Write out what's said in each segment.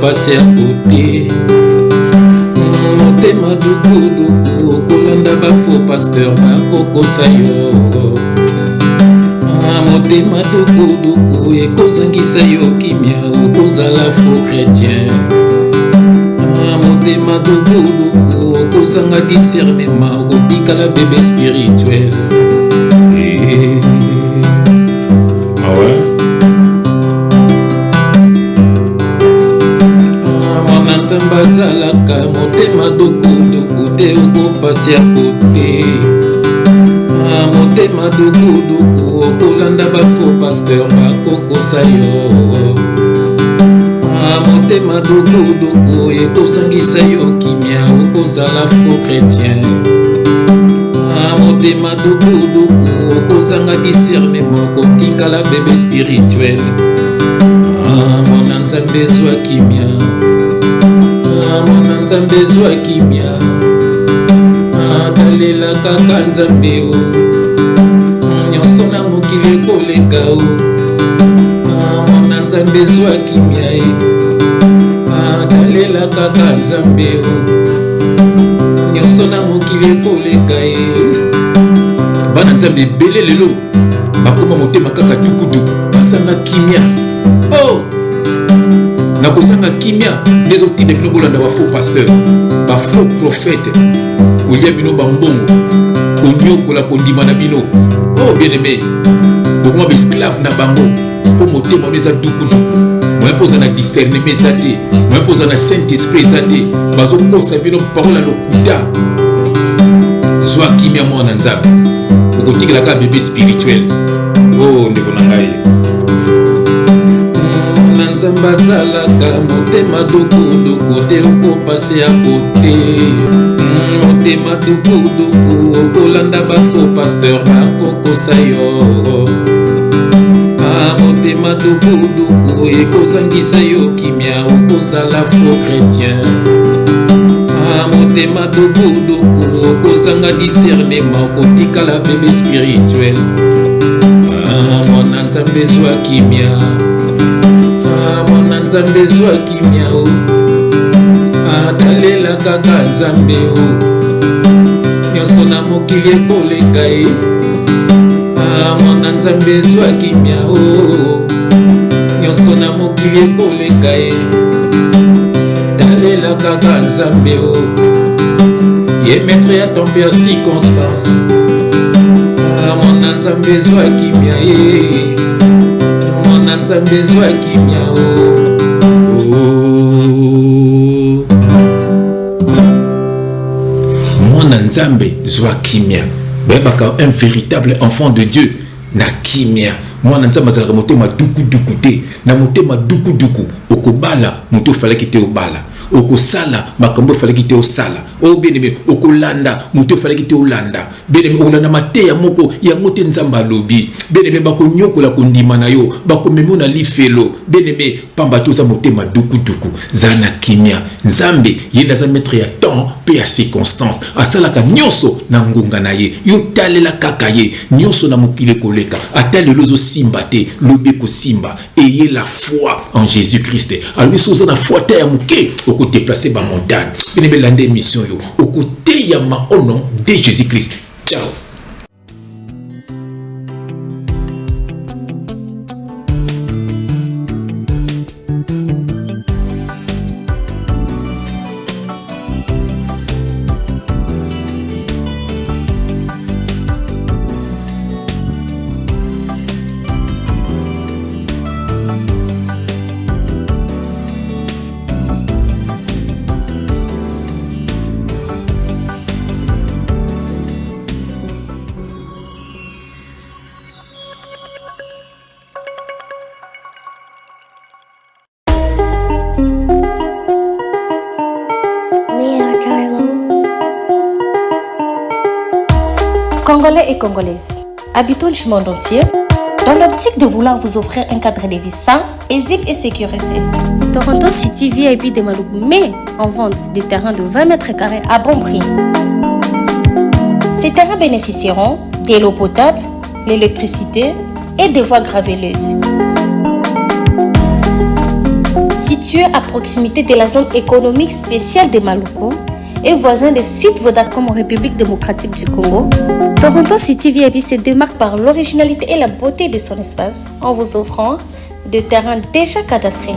passer à côté. Motema duku kolanda ba faux pasteur bakokosa yo. Motema duku ekozangisa yo kimia okozala faux chrétien. Motema duku okozanga discernement okobikala bébé spirituel. Ah ouais? Nzamba zalaka motema duku te okopasi à côté. Motema duku okolanda ba faux pasteur bakokosa yo. Motema duku ekozangisa yo kimia okozala faux chrétien. Motema duku okozanga discernement kotikala bébé spirituel. Mona nzambe zwa kimia. Mona nzambe zwa kimia. Talela kaka nzambe o. Nyonso na mokili ekoleka o. Mona nzambe zwa kimia e. Talela kaka nzambe o. Nyonso na mokili ekoleka e. Bana nzambe ebele lelo bakoma motema kaka duku basanga kimia. Oh! Nakozanga kimia dezotinda bino bolanda ba faux pasteur, ba faux prophète, kolia bino bambongo, konyokola kondima na bino. Oh bien-aimé, bokoma ba esclave na bango, po motema neza duku. Moi poza na discernement ezate, moi poza na Saint-Esprit ezate, bazo kosa bino parole lokuta. Zwa kimia mwana nzambe, okotikela ka bébé spirituel. Oh ndeko na ngai. Nzamba zalaka motema duku te okopasi à côté. Motema duku okolanda ba faux pasteur bakokosa yo. Motema duku ekozangisa yo kimia okozala faux chrétien. Motema duku okozanga discernement kotikala bébé spirituel. Mona nzambe zwa kimia. Mona nzambe zwa kimia o. Talela kaka nzambe o. Nyonso na mokili ekoleka e. Mona nzambe zwa kimia o. Nyonso na mokili ekoleka e. Talela kaka nzambe o. Ye maître atombe en circonstance. Mona nzambe zwa kimia e. Mona nzambe zwa kimia o. Mona nzambe zwa kimia. Bebaka un véritable enfant de Dieu na kimia. Mwana nzambe azalaka motema duku te. Na motema duku okobala moto falaki te obala. Okosala makambo falaki te osala. O bien-aimé okolanda moto falaki te olanda. Bien-aimé okolanda mateya moko ya mote nzamba lobi. Bien-aimé bakonyokola kondima na yo, bakomemona lifelo. Bien-aimé pamba toza motema duku zana kimia. Nzambe yenda za maître ya temps pe ya circonstance. Asalaka nyonso na ngunga na ye. Yo talela kaka ye nyonso na mokile koleka. Atale lozo simba te, lobi ko simba. Ayez la foi en Jésus-Christ. Alors soza na foi ta ya moke oko déplacer ba montagne. Bien-aimé lande mission yo. Oko te ya ma au nom de Jésus-Christ. Ciao. Congolais et Congolaises, habitants du monde entier, dans l'optique de vouloir vous offrir un cadre de vie sain, paisible et sécurisé, Toronto City VIP de Maloubou met en vente des terrains de 20 mètres carrés à bon prix. Ces terrains bénéficieront de l'eau potable, l'électricité et des voies gravelleuses. Situé à proximité de la zone économique spéciale de Maluku et voisin des sites Vodacom en République démocratique du Congo, Toronto City VIP se démarque par l'originalité et la beauté de son espace en vous offrant des terrains déjà cadastrés.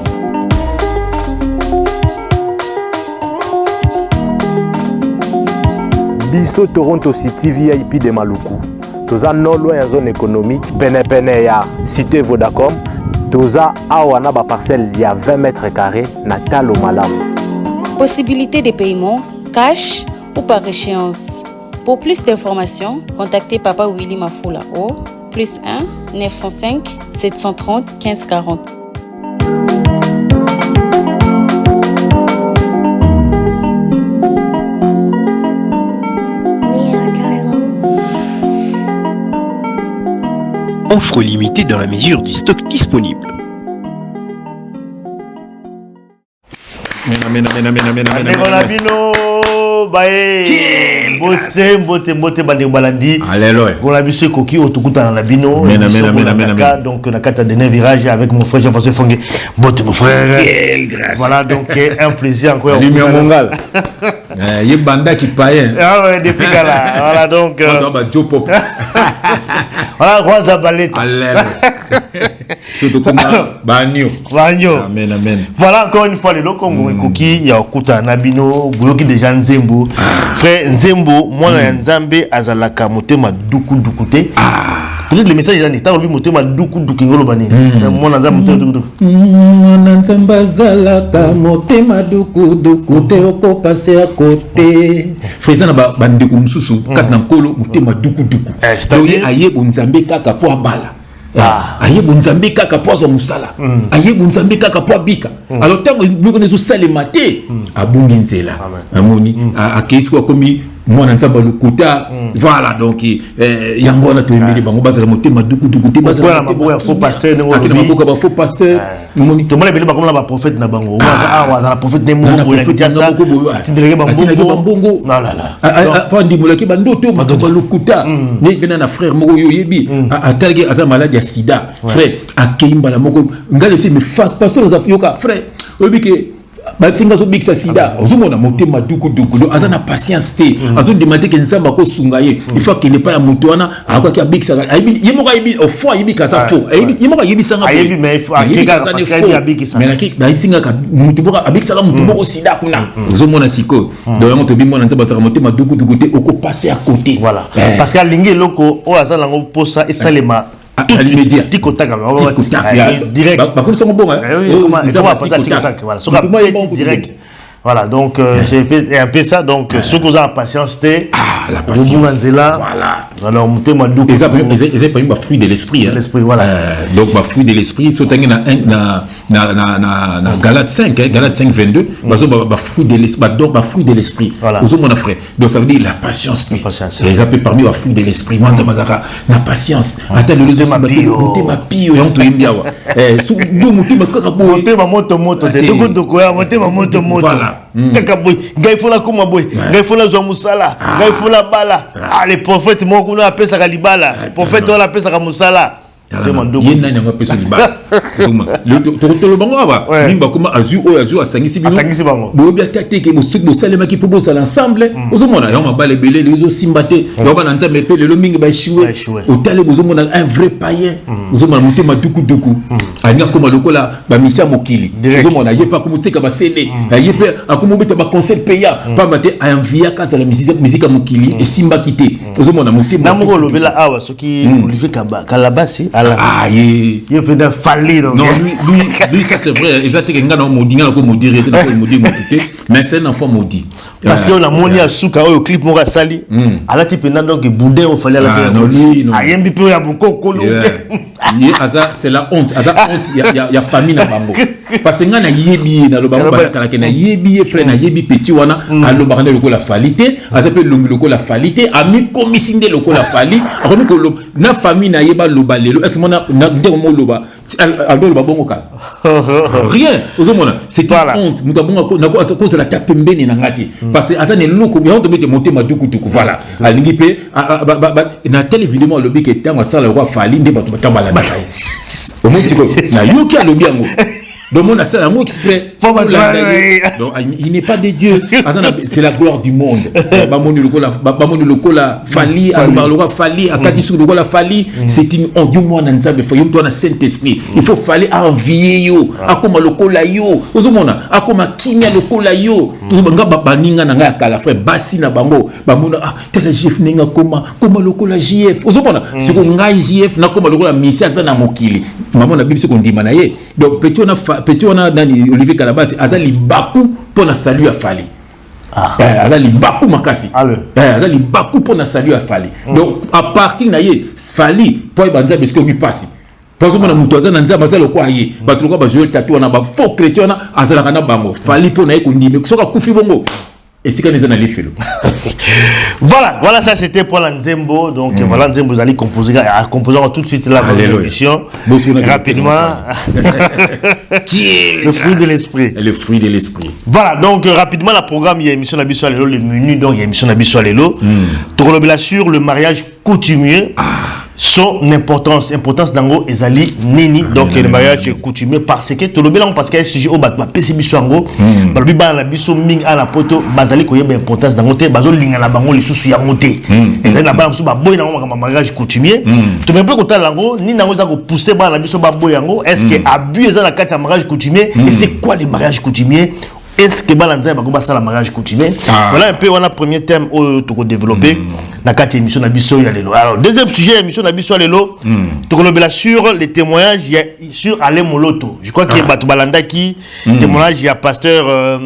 Biso Toronto City VIP de Maluku. Toza non loin en zone économique, pene ya cité Vodacom. Toza awana ba parcelle il y a 20 mètres carrés na talo malamu. Possibilité de paiement cash ou par échéance. Pour plus d'informations, contactez Papa Willy Mafoula au +1 905 730 1540. Offre limitée dans la mesure du stock disponible. Mbote balandi. Alléluia. Pour la bise koki otukuta na labino. Donc on a 4 derniers virages avec mon frère Jean-François Fongue. Mbote mon frère. Quelle grâce. Voilà donc un plaisir encore. Lumière mongal. Il y a banda qui paye. Ah ouais depuis là. Voilà donc. Voilà Rosa Ballet. Alléluia. Surtout comme Bagno. Amen amen. Voilà encore une fois le Congo koki ya okuta na bino boyoki déjà Nzembo. Frère Nzembo moi na Nzambe azalaka motema duku dukute. Peut-être le message est dans le motema duku dukingolo bani. Moi na Nzambe motema na Nzambe azalaka motema duku dukute oko passer à côté. Frère na bandeko mususu kat na nkolo motema duku duku. Donc aye Nzambe kaka po abala. Aye Nzambe kaka po zo musala. Aye Nzambe kaka po bika. Alors tant nous connaissons ça les matés abungi nzela. Amoni akesiko komi mwana nzamba lukuta. Voilà donc yango na to emeli bango bazala motema duku duku te bazala maboya faux pasteur ngo akina ba faux pasteur moni to mona beli ba comme la prophète na bango wa za prophète ne mo na kiasa tindrege bambongo la pa ndimula ki bandoto makoba lukuta ne bena na frère moko yo yebi atalge aza malade ya sida frère akeimba la moko ngale si me face pasteur za yoka frère obike basinga zo bikisa sida ozomona motema duku duku do azana patience te azo demander que nzamba ko sungaye il faut qu'il n'est pas moto wana akoki abikisa yemo ka yibi au fond yibi kaza faux yemo ka yibi sanga yibi mais akeka parce que yibi abikisa mais nakiki ba singa ka mutu boka abikisa ka mutu boko sida kuna ozomona siko donc to bimona nzamba saka motema duku duku te oko passer à côté voilà parce que lingi loko o azala ngo posa esalema à l'immédiat. Tic-tac, direct. Par contre, c'est bon. Comment passer à tic-tac? Voilà. Sur direct. Voilà, donc c'est un peu ça. Donc, ceux qui ont la patience, c'était la patience. Voilà. Alors, ils ont pas eu le fruit de l'esprit. L'esprit, voilà. Donc, le fruit de l'esprit, c'est dans Galates 5, Galates 5, 22, le fruit de l'esprit. Donc, le fruit de l'esprit. Voilà. Mon frère. Donc, ça veut dire la patience. Les appels parmi le fruit de l'esprit. Moi, la patience. Attends, le deuxième mapio. Et on te dit, Kakaboy, Gaïfola Kumaboy, Gaïfola Zomusala, Gaïfola Bala, les prophètes Mokuno appellent ça Galibala, les prophètes on appelle ça Musala. Il y a un peu de liba. Le bango aba. Nimba kuma azu o azu asangisi bino. Asangisi bango. Bobi atake ke musuk bo salema ki pobo sala ensemble. Ozomona ya mabale belé les osimbate. Yoba na nzambe pe le mingi ba échoué. Otale bozomona un vrai païen. Ozomona mutema duku duku. Anya koma lokola ba misia mokili. Ozomona yepa kumuteka ba CD. Yepe akumubeta ba concert paya. Pa mate envia kaza la musique mokili et simba kité. Ozomona mutema. Namoko lobela awa soki Olivier Kalabasi. Ah, il peut être fallu. Non, lui, ça c'est vrai. Exactement, on maudit, mais c'est un enfant maudit. Parce qu'on a moni à souka au clip Mora Sali. À la type donc boudin au fallait la terre. Non, lui, non. Ayem bipo ya beaucoup kolo. C'est la honte. Il y a famille na bango. Parce que ngana yebi na lo bango bakala ke na yebi frère na yebi petit wana alo bakane loko la falité, azape longi loko la falité, ami komisinde loko la fali. Ronu ko na famille na yeba lobalelo. Est-ce que mona ndeko mo loba alo loba bongo ka. Rien. Ozomona, c'est une honte. Muta bongo na ko cause la tapembeni na ngati. Parce que azane loko ya on te mette monter ma duku tuku voilà. Alingi pe na telle évidemment lobi ke tanga sala ko fali nde bato batambala bataille. Au moins tu na yoki alobi yango. Donc on a ça un mot exprès. Donc il n'est pas de Dieu. C'est la gloire du monde. Bamoni lokola fali, alubarloka fali, akati su lokola fali. C'est une ondium moi na nzambe fo yom to na Saint-Esprit. Il faut fallait envier yo, akoma lokola yo. Ozomona akoma kimia lokola yo. Ozobanga baninga na nga kala frère basi na bango. Bamona tel JF ninga koma lokola JF. Ozomona c'est ko ngai JF na koma lokola misia za na mokili. Maman na Bible c'est qu'on dit manaye. Donc petit on a Dani Olivier Kalabasi azali baku pour na salut à Fali. Azali baku makasi. Azali baku pour na salut à Fali. Donc à partir na ye Fali pour banza parce que mi passe. Parce que mon toza na nzamba zalo kwa ye. Batulu kwa ba Joel Tatu na ba faux chrétien na azala kana bango. Fali pour na ye ko ndime soka kufi bongo. Et c'est quand ils ont allé faire. Voilà, ça c'était pour l'Anzembo. Donc voilà, Nzembo, vous allez composer tout de suite la émission. Rapidement. Le fruit de l'esprit. Le fruit de l'esprit. Voilà, donc rapidement, la programme, il y a émission Nabiso Alelo, le menu, donc il y a émission Nabiso Alelo. Torolobela sur le mariage coutumier. Son importance d'ango ezali nini donc le mariage coutumier parce que tout le bilan parce que sujet au batma PCB sango balobi ba na biso ming ala poto bazali ko yeba importance d'ango te bazo linga na bango lisusu ya moté et na ba musu ba boy na ngo mariage coutumier to me pe ko talango ni nango za ko pousser ba na biso ba boy yango est-ce que abus eza na kati ya mariage coutumier et c'est quoi les mariages coutumiers? Est-ce que Balanza va commencer la mariage coutumier? Voilà un peu on a premier thème au to développer na kati émission na biso ya lelo. Alors deuxième sujet émission na biso ya lelo to kolobela sur les témoignages sur Alain Moloto. Je crois qu'il y a Batu Balanda qui témoignage ya pasteur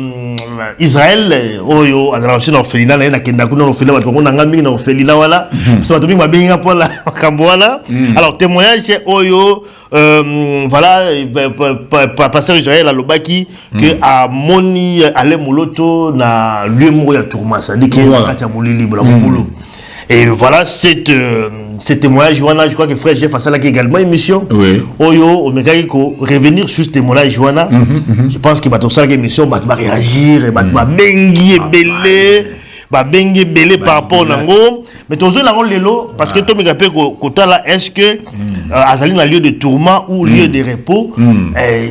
Israël oyo azala aussi na orphelinat na kenda kuna orphelinat batu na ngami na orphelinat wala so batu binga benga pour la kambo wala. Alors témoignage oyo voilà pasteur Israël alobaki que a moni Alain Moloto na lieu moko ya tourment ça dit que kati ya molili bla mobulu. Et voilà cette témoignage Joana, je crois que frère Jeff a ça là également émission. Oui. Oyo omekaki ko revenir sur ce témoignage Joana. Je pense que bato ça émission va réagir et va bengi belé. Ba bengi belé par rapport nango mais tozo nango lelo parce que to mekape ko tala est-ce que azali na lieu de tourment ou lieu de repos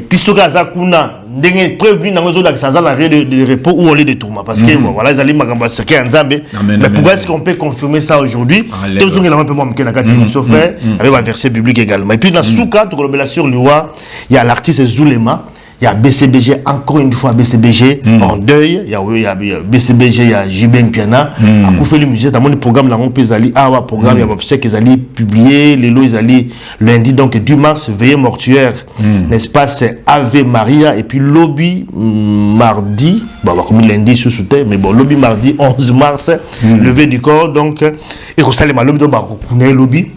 puis soka za kuna ndenge prévu nango zo la ça la lieu de repos ou lieu de tourment parce que bon voilà azali makamba seke nzambe mais pourquoi est-ce qu'on peut confirmer ça aujourd'hui tozo ngela un peu moi mkena kati mon frère avec un verset biblique également et puis dans souka to kolobela sur loi il y a l'artiste Zulema. Il y a BCBG, encore une fois BCBG en deuil. Il y a BCBG, il y a JBM Piana. À Koufé le musée, dans mon programme, là, on peut aller à un programme, il y a un qu'ils allaient publier, les lots, ils allaient lundi, donc 10 mars, veillée mortuaire, n'est-ce pas, c'est Ave Maria, et puis lobby mardi, bon, comme lundi sous terre, mais bon, lobby mardi 11 mars, levé du corps, donc, et qu'on s'allait mal, lobby, donc, on a lobby.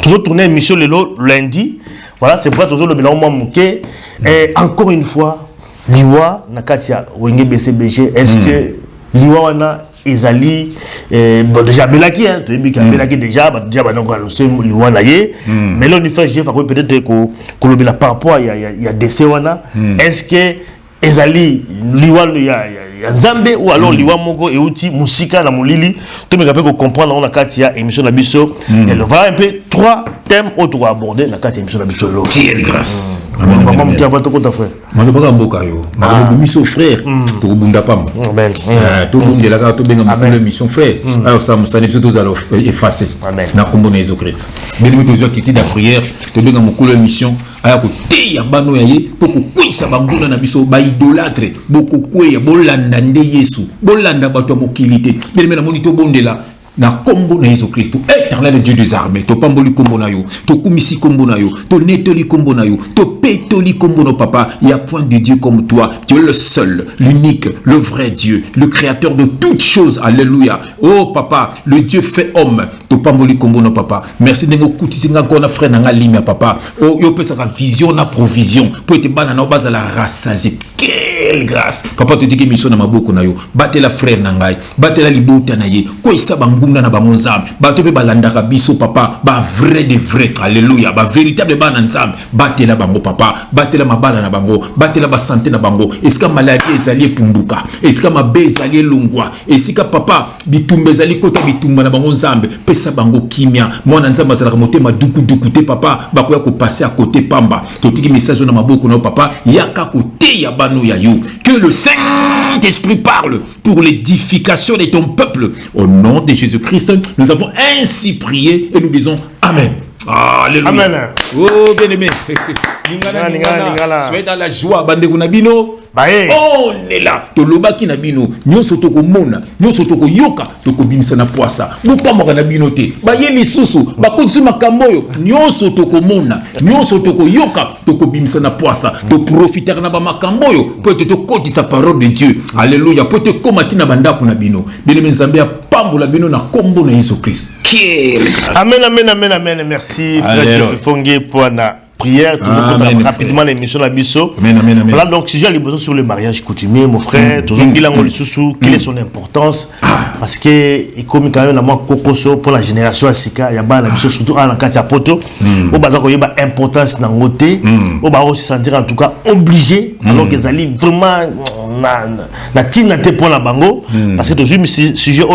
Toujours tourner émission le lot lundi. Voilà, c'est pourquoi toujours le bilan mouké. Et encore une fois, Liwa, Nakatia, Wenge BCBG, est-ce que Liwa wana Ezali, bon déjà Belaki, hein, tu as vu qu'il y a Belaki déjà, déjà, on a annoncé Liwa naye, mais là on y fait, peut-être que le bilan par rapport, il y a décès wana, est-ce que Ezali, Liwa, il y a Nzambe ou alors Liwa Moko et Outi Musika na Molili, tout me rappelle qu'on comprend dans la Katia émission Nabiso. Et voilà un peu trois thèmes autour à aborder la Katia émission Nabiso. Dieu de grâce. Maman qui a pas tout à fait. Maman pas Mboka yo. Maman Miso frère. To bunda pam. Amen. Tout le monde est là to benga le mission frère. Alors ça nous sané tous alors effacer. Amen. Na kombo na Jésus Christ. Bien nous toujours activité de prière, to benga mokolo mission. Aya ko teya bano yaye poko kwisa bangula na biso ba idolâtre boko kweya bolanda nde Yesu bolanda bato mokilité bien na monito bondela na kombo na Jésus Christ éternel Dieu des armées to pamboli kombo na yo to kumisi kombo na yo to netoli kombo na yo to petoli kombo no papa il y a point de Dieu comme toi tu es le seul l'unique le vrai Dieu le créateur de toutes choses alléluia oh papa le Dieu fait homme to pamboli kombo no papa merci de ngokutisi ngako na frère na limi papa oh yo pesa ka vision na provision pour te bana na baza la rassasié quelle grâce. Papa te dit que mission na maboko na yo. Batela frère na ngai, batela libota na ye. Ko isa banguna na bangonzambe. Bato pe balandaka biso papa, ba vrai de vrai. Alléluia, ba véritable ba nzambe. Batela bango papa, batela mabala na bango, batela ba santé na bango. Est-ce que maladie ezali pumbuka? Est-ce que mabe ezali longwa? Est-ce que papa bitumba ezali kota bitumba na bango nzambe? Pesa bango kimia. Mwana nzambe azalaka motema duku duku te papa, bakoya ko passer à côté pamba. Totiki message na maboko na papa, yaka côté ya bano ya yo. Que le Saint-Esprit parle pour l'édification de ton peuple. Au nom de Jésus-Christ, nous avons ainsi prié et nous disons Amen. Alléluia. Amen. Oh bien-aimé. Ningana. Soyez dans la joie, bande kunabino. On est là. Toloba kinabino. Nyoso toko mona. Nyoso toko yoka. Toko bimisa na poisa. Buka moka na binote. Baye lisusu. Bakonsu makamboyo. Nyoso toko mona. Nyoso toko yoka. Toko bimisa na poisa. To profiter na ba makamboyo. Pour te koti sa parole de Dieu. Alléluia. Pour te komati na banda kunabino. Bien-aimé Nzambia pambola bino na kombo na Jésus Christ. Amen, amen, amen, amen. Merci, frère Fongue, pour la prière. Rapidement, l'émission la biso. Voilà, donc, si j'ai les besoins sur le mariage coutumier, mon frère, quelle est son importance? Parce que, comme quand même, moi, Kokoso, pour la génération Asika, il y a la biso, surtout en cas de poto, au bas, il y a importance dans le côté, au bas, se sentir en tout cas obligé, alors qu'ils allaient vraiment, na tina te pour la bango, parce que toujours, si j'ai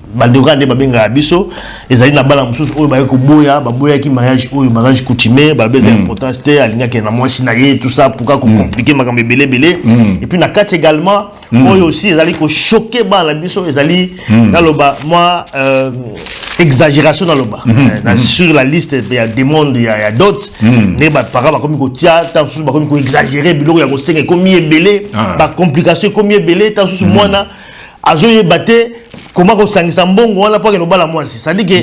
bandekande babenga biso ezali na bala mususu oyo ba ko boya ki mariage oyo mariage coutumier ba beza importance te alinga ke na mwasi na ye tout ça pourquoi ko compliquer makambe belé et puis na kati également oyo aussi ezali ko choquer ba la biso ezali na loba moi exagération dans le bas sur la liste il y a des mondes il y a d'autres mais ba para ba comme ko tia tant sous ba comme ko exagérer biloko ya ko senga comme belé ba complication comme belé tant sous mwana azoye baté comment on s'en sambongo on a pas que nous bala moi ça dit que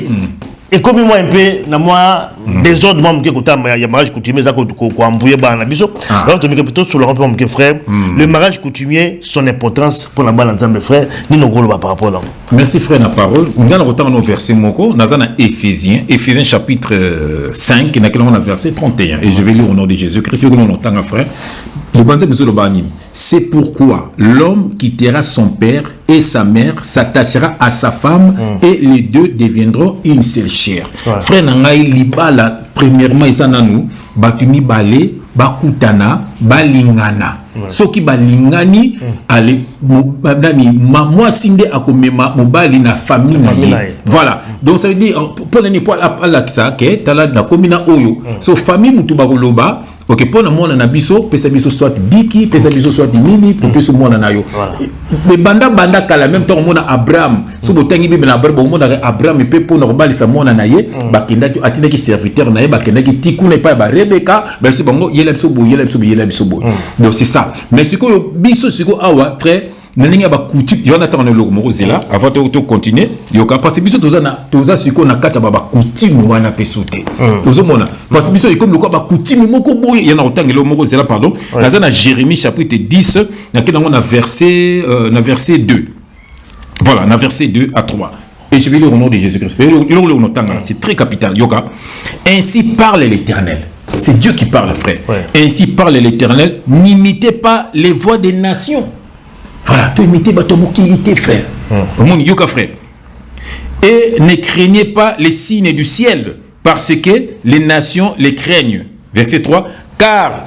et comme moi un peu na moi désordre moi que côté ya mariage coutumier ça ko embrouiller ba na biso donc tu me plutôt sur le rapport mon frère le mariage coutumier son importance pour la bala ensemble frère ni nos rôle par rapport là. Merci frère na parole on a autant nos versets moko na Éphésiens chapitre 5 na on a verset 31 et je vais lire au nom de Jésus-Christ que nous entend frère. C'est pourquoi l'homme quittera son père et sa mère, s'attachera à sa femme et les deux deviendront une seule chair. Frère Nangaï Libala, premièrement, ils batumi balé, bakutana, balingana. Ce qui balingani, allez, moi sinde akomema mobali na famille. Voilà. Donc ça veut dire, pour l'année pour la ça, que t'as la commune oyo. So famille mutubagoloba. Ok, pour le monde na biso, pesa biso soit biki, pesa biso soit nini, pour pesa monde na yo. Mais banda kala même temps monde Abraham, so botangi bible na Abraham, monde Abraham et pour na bali sa monde na ye, bakenda ki atina ki serviteur na ye, bakenda ki tiku na pa ba Rebecca, ben c'est bongo yela biso bo. Donc c'est ça. Mais ce que biso siko awa frère Naninga ba coutume Jonathan ne logo zela avant de continuer yoka parce que biso toza siko na kata ba coutume wana pesute ozomona parce que biso comme le ba coutume moko boye yana otangelo moko zela pardon na Jérémie chapitre 10 na kena on a verset 2 voilà na verset 2 à 3 et je vais lire au nom de Jésus-Christ c'est très capital yoka ainsi parle l'Éternel. C'est Dieu qui parle frère ainsi parle l'Éternel, n'imitez pas les voix des nations. Voilà, tu imites ton moquilité, frère. Mon yoka, frère. Et ne craignez pas les signes du ciel, parce que les nations les craignent. Verset 3. Car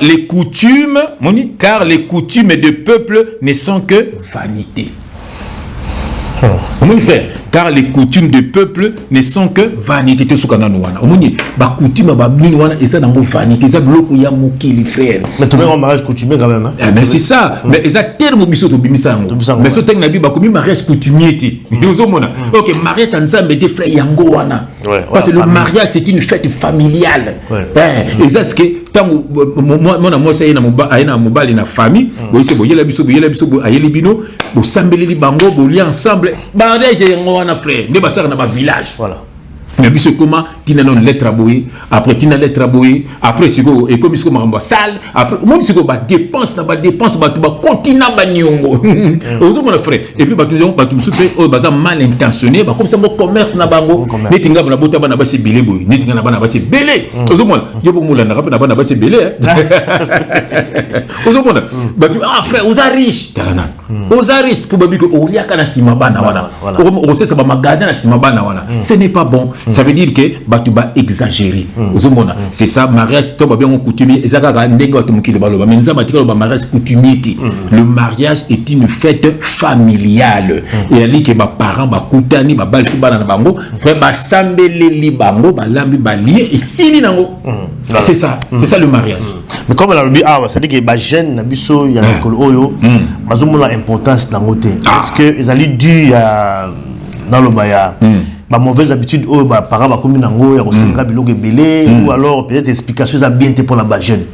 les coutumes de peuple ne sont que vanité. Mon frère, car les coutumes de peuple ne sont que vanité. Tu sais ce ba coutume ba wana et ça dans vanité, ça bloque ya mokili frère. Mais tu veux un mariage coutumier quand même hein. Mais c'est ça. Mais ça terme biso to bimisa ngo. Mais so teng na bi ba komi mariage coutumier ti. OK, mariage ensemble des frères yango wana. Parce que le mariage c'est une fête familiale. Et ça c'est que tango moi ça ina mobali na famille, bo c'est boyela biso ayeli bino, bo sambeleli bango bo li ensemble. Mariage yango wana frère, ne basaka na ba village. Voilà. Mais puis comment tina non lettre aboyé après tina lettre aboyé après siko et comme siko maramba sale après mon siko ba dépense na ba dépense ba tuba continue ba nyongo ozo mon frère et puis ba tout soupe o baza mal intentionné ba comme ça mon commerce na bango netinga na bota bana ba se belé boy netinga na bana ba se belé ozo mon yo bo mulanda na bana ba se belé ozo mon ba tu frère oza riche talana oza riche pour babi ko olia kana sima bana wana on sait ça ba magasin na sima bana wana ce n'est pas bon ça veut dire que ba tu ba exagérer ozo mon c'est ça mariage to ba bien coutumier ezaka ka ndenge wa tumukile baloba menza batika ba mariage coutumier. Le mariage est une fête familiale et ali que ba parents ba kutani ba balsi bana na bango frère ba sambele li bango ba lambi ba lié et sili nango c'est ça le mariage. Mais comme la lobby ça dit que ba jeune na biso ya kolo oyo bazomo la importance dangote est-ce que ils allaient dû dans le baya ba mauvaise habitude oh ba parents ba comme nango ya kosenga biloko belé ou alors peut-être explication ça bien pour la ba jeune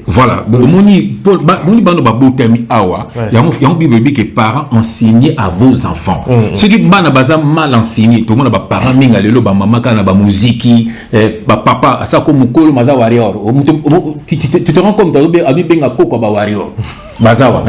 voilà moni bano ba botami awa yango bible que parents enseignez à vos enfants ceux qui bana baza mal enseigné tout le monde ba parents minga lelo ba mama kana ba musique ba papa asa ko mukolo maza warrior tu te rends compte abi benga koko ba warrior bazawa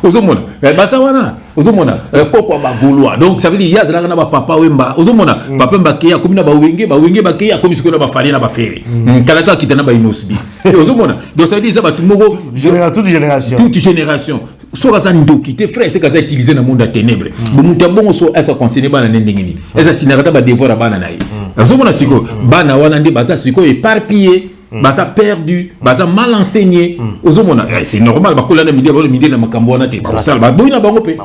ozomona bazawana ozomona koko ba goloa donc ça veut dire yazala na ba papa wemba ozomona papa mbakeya komina ba wenge bakeya komisiko na ba fali na ba fere kalaka kitana ba inosbi ozomona donc ça veut dire ça ba tout moko toute génération soit ça ndokité frère c'est kaza utiliser na monde à ténèbres muta bongo so esa conseiller bana ndengini esa sinarata ba devoir bana nayi ozomona siko bana wana ndi baza siko éparpillé baza perdu baza mal enseigné ozomona c'est normal bakola na midi na makambo wana te ça ba boina bango pe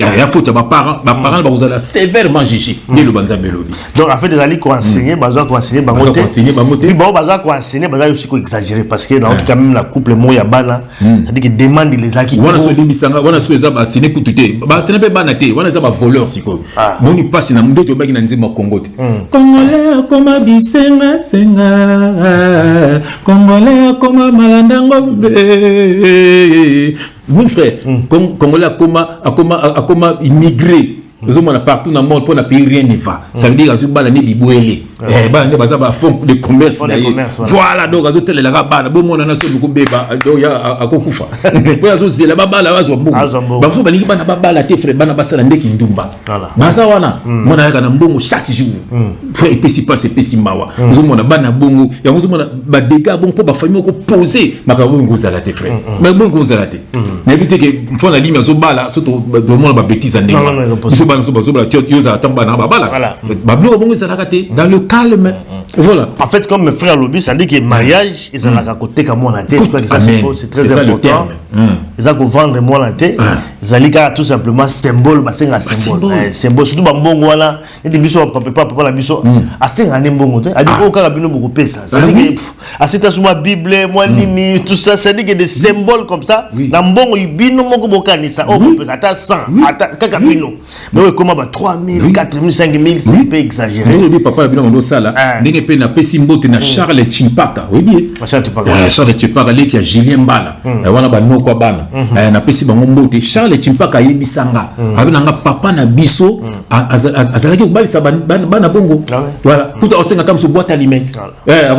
ya faute ba parents ba kozala sévèrement jugé ni le banza belobi donc en fait des ali ko enseigner baza ko enseigner bango te puis ba baza ko enseigner baza aussi ko exagérer parce que dans quand même la couple mo ya bana ça dit que demande les acquis wana so limbisanga wana so eza ba sene kututé ba sene pe bana te wana eza ba voleur siko moni passe na ndoto baki na nzima Congo te congolais koma bisenga senga Congolais comme malandango mon frère Congolais comme immigré nous sommes partout dans le monde pour ne payer rien ne va ça veut dire que bana ne bibouele bana baza ba fond de commerce voilà donc azo tele la bana bo mona na so ko beba do ya akokufa po azo zela babala wazo mbongo bazo balingi bana babala te frère bana basala ndeki ndumba baza wana mona yaka na mbongo chaque jour frère epesi passe epesi mawa nous mona bana bongo ya nous mona ba dégâts bon pour ba famille ko poser makabo ngozala te frère mais bongo ngozala te na éviter que mfona na limi azo bala surtout do mona ba bêtise ndenge dans le calme voilà en fait comme mes frères lobby ça dit que mariage ils ont la côté comme on a tête je crois que ça c'est très important ils ont vendre moi la tête ils ont tout simplement symbole bah c'est un symbole surtout bambongo voilà et des biso papa la biso à 5 années mbongo a dit au cas bino beaucoup pesa ça dit que à cette sur ma bible moi nini tout ça ça dit que des symboles comme ça na mbongo bino moko bokani ça au peut ata 100 ata kaka bino mais comment bah 3000 4000 5000 c'est peu exagéré le papa bino ndo sala ndenge pe na pesi mbote na Charles Chimpaka oui bien Charles Chimpaka leki ya Julien Mbala wana ba noko bana na pesi bango mbote Charles Chimpaka yebisanga abinanga papa na biso azalaki kobalisa bana bongo voilà kuta osenga comme so boîte aliments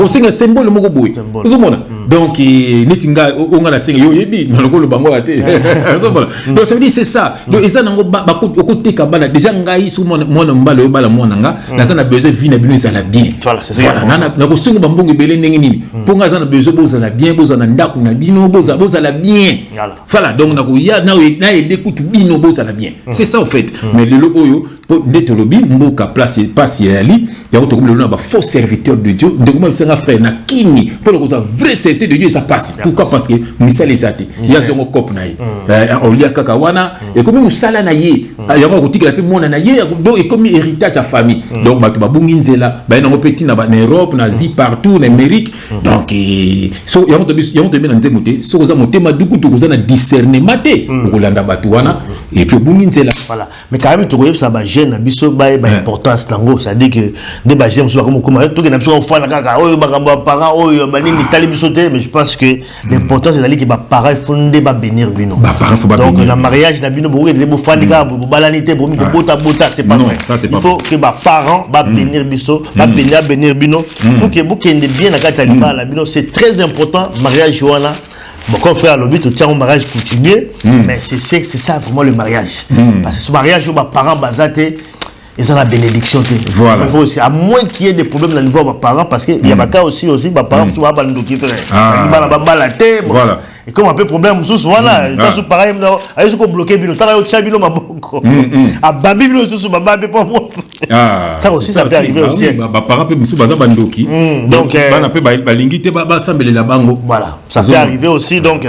osenga symbole moko boy ozomona donc netinga onga na senga yo yebi na lokolo bango ate ozomona donc ça veut dire c'est ça donc eza nango okoteka bana déjà ngai so mwana mbala yo bala mwana nga na na besoin vie na bino ezala bien voilà c'est ça na kosenga bambongo belé ndenge nini ponga za na besoin bozala bien bozala ndako na bino bozala bien voilà donc na ko ya na aider kutu bino bozala bien c'est ça en fait mais le oyo ndeto lobi mboka place passe yali ya ko comme le ba faux serviteur de Dieu ndeko ma senga frère na kini pour le vrai serviteur de Dieu ça passe pourquoi parce que misala ezati ya zongo cop na ye olia kaka wana et comme musala na ye ya ko tikela pe mona na ye donc et comme héritage à famille donc ba babungi nzela ba na petit na Europe na Asie partout en Amérique donc so ya moto bien nzemo te so koza motema duku to koza na discernement te kolanda batu wana et puis bungi nzela voilà mais quand même to koyeba ça ba jeune biso ba importance tango ça dit que de bajem sur comme tout que n'a pas fait kaka oyo ba parents oyo bani ni tali bisoté mais je pense que l'important c'est d'aller que ba parents fondé ba bénir bino donc le mariage na bino bo de bo fandika bo balanité bo mi bota c'est pas vrai il faut que ba parents ba bénir biso ba bénir bino pour que bokende bien na kata libala bino c'est très important mariage wana. Bon, comme frère Lobi, tu tiens un mariage coutumier, mais c'est ça vraiment le mariage. Parce que ce mariage, les parents basatés, ils ont la bénédiction. Voilà. Il faut aussi, à moins qu'il y ait des problèmes dans le niveau des parents, parce qu'il y a des cas aussi, les parents sont pas bandouki, frère. Voilà. Et comme un peu problème, voilà, ils pareil, ils sont bloqués, ils sont bloqués, à Babi, ils sont bloqués, ça aussi, ça peut arriver aussi. Donc, voilà, ça peut arriver aussi. Donc,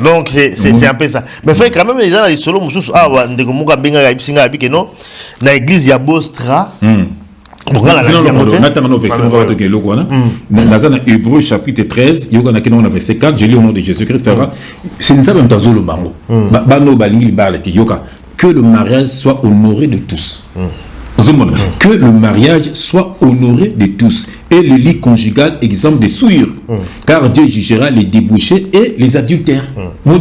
donc c'est un peu ça. Mais frère, quand même, les gens, ils sont là, dans l'église, il y a Bostra. Dans Hébreux chapitre 13, il y a verset 4, je lis au nom de Jésus-Christ, c'est une saveur d'azolo bango. Que le mariage soit honoré de tous. Que le mariage soit honoré de tous et le lit conjugal exemple de souillure, car Dieu jugera les débauchés et les adultères. Donc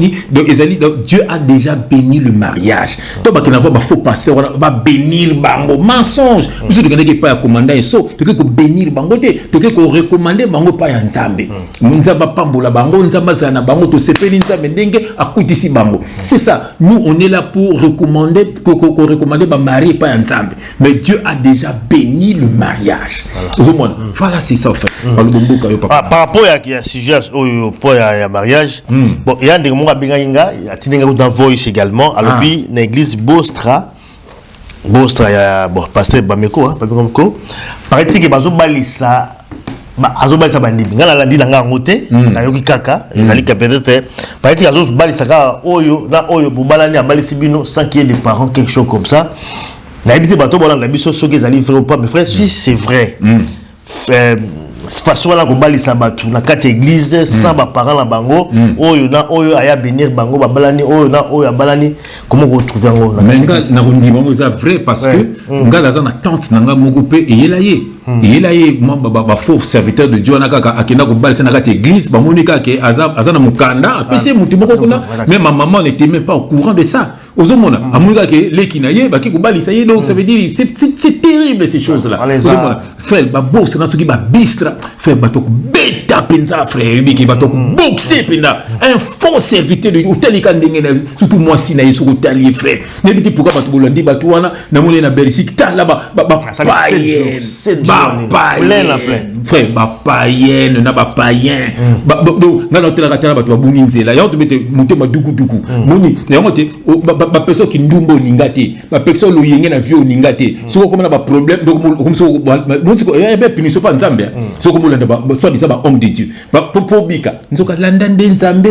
Dieu a déjà béni le mariage. Donc il faut passer à bénir bango mensonge. Vous ne pouvez pas commander ça. Tu peux bénir bango te. Tu peux recommander bango pas ya nzambe. Nzamba pambola bango, nzamba zana bango to sepeli nzambe ndenge akutisi bango. C'est ça. Nous on est là pour recommander ba mari pas ya nzambe. Mais Dieu a déjà béni le mariage. Voilà, c'est ça en fait. Par rapport à sujet au mariage, bon, il y a des gens qui ont dans Voice également. Alors, puis, dans l'église Bostra, il y a pasteur Bameko, paraît-il que Bazo Balissa, Azobalisa Bandibi, il y a des gens qui kaka, peut-être, paraît-il que Bazo Balissa, Oyo, Boubalani, Abalisibino, sans qu'il y ait des parents, quelque chose comme ça. Il y a des gens qui ont pas, mais frère, si c'est vrai. Façon là ko balisa batu na kati église sans ba parents la bango oyo aya bénir bango ba balani oyo abalani comment retrouver ngo na kati na rundi bango ça vrai parce que ngala za na tante nanga moko pe eyelaye moi ba faux serviteur de Dieu na kaka akenda ko balisa na kati église ba monika ke azana mukanda apesi mutu moko kuna même ma maman n'était même pas au courant de ça. Ozomona amuka ke lekinaye baki ko balisa ye donc ça veut dire c'est terrible ces choses là. Ozomona frère ba boss na soki ba bistra frère bato beta penza frère biki bato boxer penda un faux serviteur de hôtel kandenge na surtout moi si na yeso hôtelier frère ne biti pourquoi bato bolandi bato wana na mole na Belgique ta là ba frère ba païen na ba païen donc na hôtel katala bato babungi nzela ya to bete mutema duku moni ya mote ba personne qui ndumbo lingate ba personne lo yenge na vieux lingate soko comme na ba problème donc comme soko bon ya be punition pas nzambe soko mulanda ba soit disant ba homme de Dieu ba popobika nzoka landande nzambe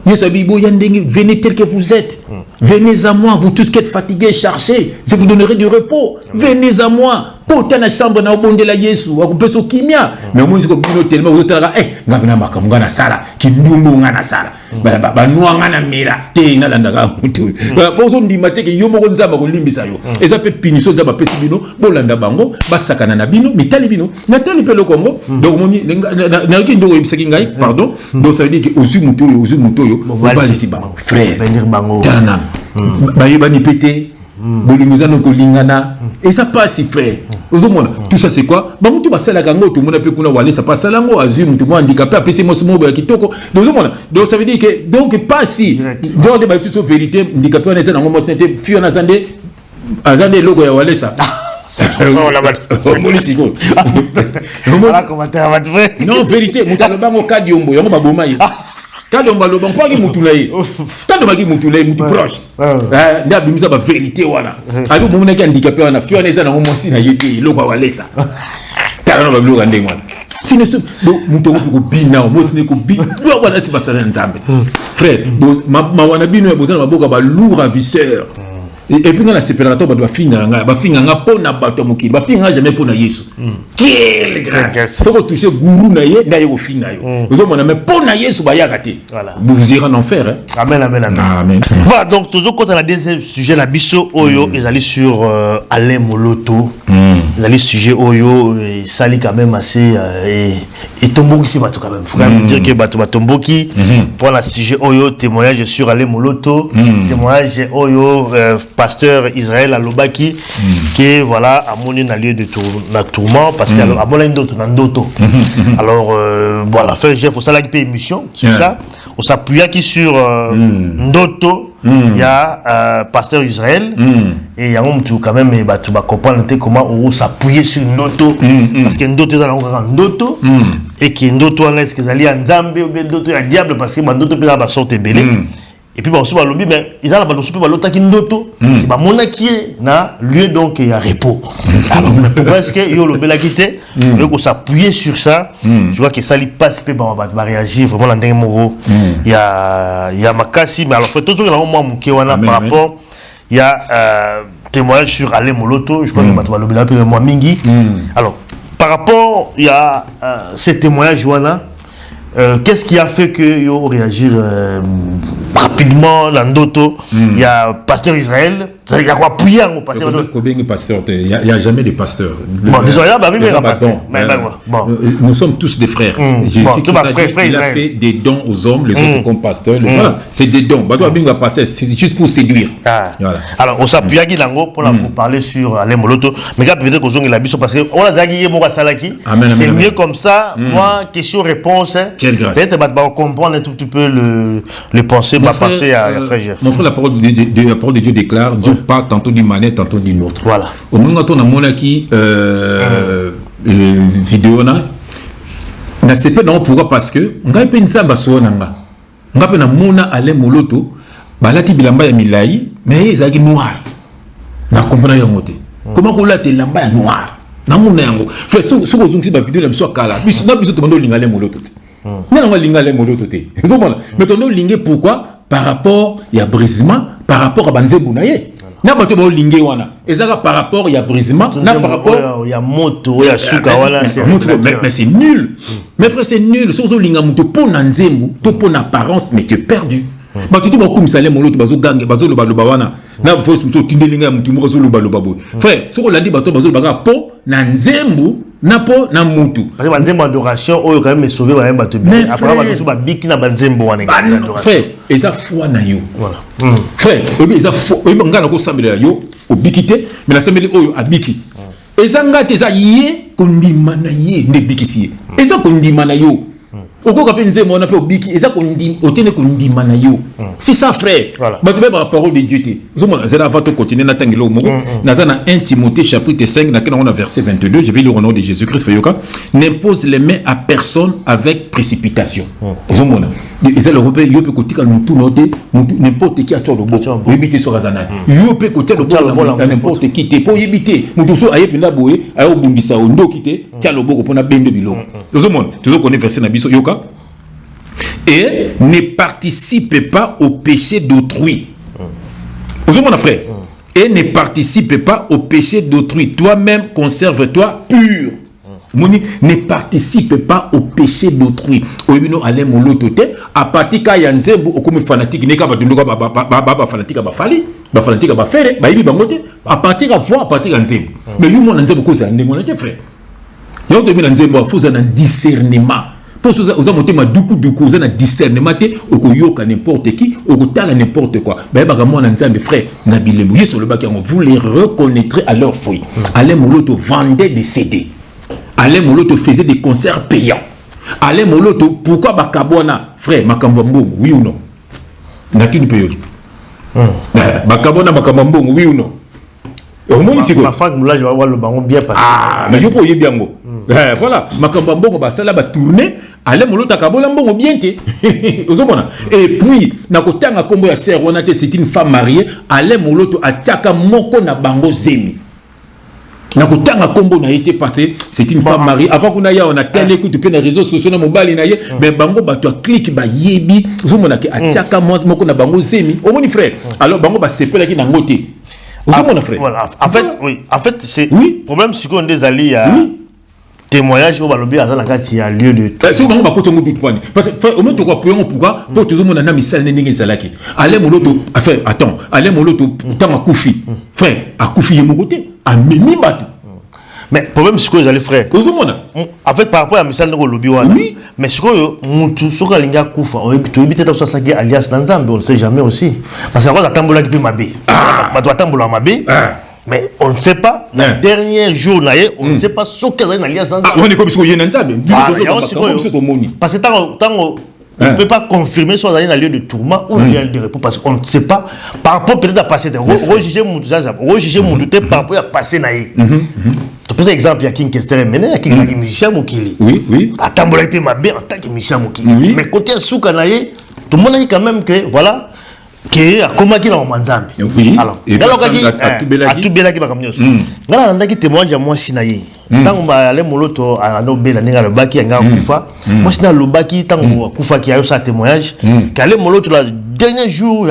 yeso bibo ya ndenge venez tel que vous êtes venez à moi vous tous qui êtes fatigués chargés je vous donnerai du repos venez à moi portez la chambre na obondela Yesu akupeso kimia mais moi c'est comme tellement vous tala ngabina makamga na sala kindumbu ngana sala ba nuanga na mira te na landaka mutu pozo ndima te ke yo moko nzamba ko limbisa yo eza pe punition nzamba pesi bino bolanda bango basakana na bino mitali bino na tali pe le Congo donc moni na ki ndo yebisaki ngai pardon donc ça veut dire que ozu mutu yo balisi bango frère venir bango tana ba yebani pété bolingizano ko lingana et ça passe frère tout ça c'est quoi ba mutu basala kango tout monde peut kuna wale ça passe lango azu mutu mo handicapé apesi mo simo ba kitoko donc ça veut dire que donc pas si donc ba sur vérité handicapé on est dans mo c'était fiona azande logo ya wale ça non la non vérité mutu ba mo kadiombo yango ba bomai quand on va le bon pas qui moutulaye quand on va qui moutulaye mutu proche nda bimisa ba vérité wana ali bo munaki handicapé wana fio neza na mosi na yete lokwa walesa tala no ba bloga ndengwa sine so mutu ko bina mosi ne ko bi wana si basala nzambe frère ma wana bino ya bozana maboka ba lourd ravisseur et puis on a séparateur ba finga nga pona bato mokili ba finga jamais pona Yesu quelle grâce ça va toucher gourou na ye na yo finga yo vous mona mais pona Yesu ba yakati vous irez en enfer hein. Amen amen amen amen. Voilà donc toujours quand on a des sujets la biso oyo ils allaient sur Alain Moloto ils allaient sujet oyo ça lit quand même assez et tomboki c'est bato quand même faut quand même dire que bato tomboki pour la sujet oyo témoignage sur Alain Moloto témoignage oyo pasteur Israël Alobaki qui voilà a monné dans lieu de tourment parce que a monné d'autres dans d'autres alors voilà faire j'ai faut ça la émission sur ça on s'appuie qui sur Ndoto il y a pasteur Israël et il y a un tout quand même tu vas comprendre comment on s'appuyer sur Ndoto parce que Ndoto est dans Ndoto et que Ndoto en est-ce qu'ils allaient en Zambie ou bien Ndoto il y a diable parce que Ndoto peut la sortir belé. Et puis, on lobby, mais ils ont l'autre qui ndoto, qui va monaki na lieu donc il y a repos. Alors, pourquoi est-ce que yo le bel quitté, on s'appuyer sur ça, je vois que ça lui passe peu va réagir vraiment dans un mot. Il y a Makasi, mais alors fait toujours là moi qui wana par rapport, il y a témoignage sur Alain Moloto, je crois que va lobby là peu moi mingi. Alors, par rapport il y a ces témoignages wana qu'est-ce qui a fait que yo réagir rapidement dans d'autres il y a pasteur Israël il y a quoi prier au pasteur il y a jamais de pasteur bon désolé bah oui mais pasteur bon nous sommes tous des frères il a fait des dons aux hommes les autres comme pasteurs voilà c'est des dons bah toi binga pasteur c'est juste pour séduire voilà alors on s'appuie à Gilango pour vous parler sur Alain Moloto mais gars peut-être qu'on zonge la biso parce que on a zagi mo salaki c'est mieux comme ça moi question réponse peut-être va comprendre un tout petit peu le pensée va passer à frère Jeff. Mon frère la parole de Dieu déclare Dieu parle tantôt d'une manière tantôt d'une autre. Voilà. Au moment où on a monaki vidéo na c'est pas non pourquoi parce que on a pe nzamba sonanga. On a pe na mona Alain Moloto balati bilamba ya milai mais ezaki noir. Na comprendre yango te. Comment ko la te lamba ya noir. Na mona yango. Frère so kozungisi ba vidéo la mso kala. Biso na biso tomando linga Alain Moloto te. Mais on va linga Alain Moloto te. Mais on a lingé pourquoi par rapport il y a brisement par rapport à Banzembo naye. Na bato ba lingé wana. Ezaka par rapport il y a brisement na par rapport il y a moto il y a suka wala mais c'est nul. Mes frères c'est nul. Si on linga moto pour Nzembo, to pour apparence mais tu es perdu. Ba tu ba comme Alain Moloto bazo gange bazo loba wana. Na faut so tindelinga mutu mo bazo loba boy. Frère, ce qu'on l'a dit bato bazo baga po na Nzembo napo na mutu parce que banzembo adoration oyo quand même sauver ba bato bien après ba so ba biki na banzembo wana frère eza foi na yo voilà frère eza foi ngana ko sambela yo obikite mais la sambeli oyo abiki eza ngate eza ye kondima na ye nde bikisi eza kondima na yo okoka pe nzembo on appelle obiki eza kondima otene kondima na yo c'est ça frère bato ba parole de Dieu te zomona zela va to continuer na tangelo moko naza na 1 Timothée chapitre 5 na kana on a verset 22 je vais lire au nom de Jésus-Christ fayoka n'impose les mains à personne avec précipitation zomona eza le repère yo pe kotika mutu note mutu n'importe qui a tcho lobo yebite so razana yo pe kotika lobo n'importe qui te po yebite mutu so ayepinda boye ayo bumbisa ondo kite tia lobo pona bende biloko zomona toujours connaît verset na biso yoka et ne participe pas au péché d'autrui. Vous mon frère. Et ne participe pas au péché d'autrui. Toi-même, conserve-toi pur. Ne participe pas au péché d'autrui. Oyino Alain Moloto te a partir ka yanzembo okomi fanatique ne ka batunduka ba fanatique ba fali ba fanatique ba fere ba yibi bangote a partir à voir a partir à nzembo. Mais yo mon nzembo ko za ndengona te frère. Yo to bi na nzembo faut za na discernement. Pour ça, vous avez ma duku vous avez un discernement, vous avez n'importe qui, vous avez n'importe quoi. Mes frères, vous les reconnaîtrez à leur fruit. Alain Moloto vendait des CD. Alain Moloto faisait des concerts payants. Alain Moloto, pourquoi Bakabona, frère, Makambambo, oui ou non? N'a qu'une période. Bakabona, Makambambo, oui ou non? Ma femme, là, je vais voir le baron bien passé. Ah, mais je peux y bien. Voilà, Makambambo, ça va tourner. Alain Moloto, Kabola, bon, bien, et puis, Nakotanga Kombo, c'est une femme mariée. Alain Moloto, a Tchaka Moko, na Bango Zemi. Nakotanga Kombo n'a été passé, c'est une femme mariée. Avant qu'on aille, on a tel écoute, puis les réseaux sociaux, on a mobile, mais Bango, tu as cliqué, yebi, Zomona, a Tchaka Moko, na Bango Zemi. Au mon frère, alors Bango, c'est pas là qui n'a ngoté. Voilà. En fait, oui. En fait, c'est le problème, c'est qu'on est allé à témoignage au Balobi, il y a lieu de. C'est bon, bah, quand on doute pas. Parce que, au moins, tu vois, pourquoi, pour tout le monde, on a mis ça, Zalaki. Allez, mon auto, enfin, attends, allez, mon auto, tant à Koufi. Frère, à Koufi, il est mon côté, à Mimi Batou. Mais le problème, c'est que les frères. En fait, par rapport à Missal Lobby, mais ce que ce que les gars Koufa, tu évites de ça qui alliance dans Zambie, on ne sait jamais aussi. Parce que quand Tambola qui peut m'habiller, Tambola m'habiller. Mais on ne sait pas, le dernier jour, on ne sait pas ce qu'elle a une alliance dans Zambie. On est comme si on y a un Zambie. Parce que tant on ne peut pas confirmer soit dans un lieu de tourment ou un lieu de repos parce qu'on ne sait pas par rapport peut-être à passer. Rejuger mon douté par rapport à passer. Tu peux exemple, il y a King Kester Mene, il y a King musicien Moukili. Oui. À Tambola, il peut m'habiller en tant que musicien Moukili. Mais côté Soukanaye, tout le monde a dit quand même que, voilà, que a comment qu'il a en Manzambi. Oui. Alors, et à tout Belaki va comme nous. Là, on a qui témoigne à moi Sinaï. Tant qu'on va aller moloto à Nobel, la néga le baki, à Koufa. Moi, c'est dans le baki, tant qu'on Koufa qui a eu sa témoignage, qu'aller moloto le dernier jour,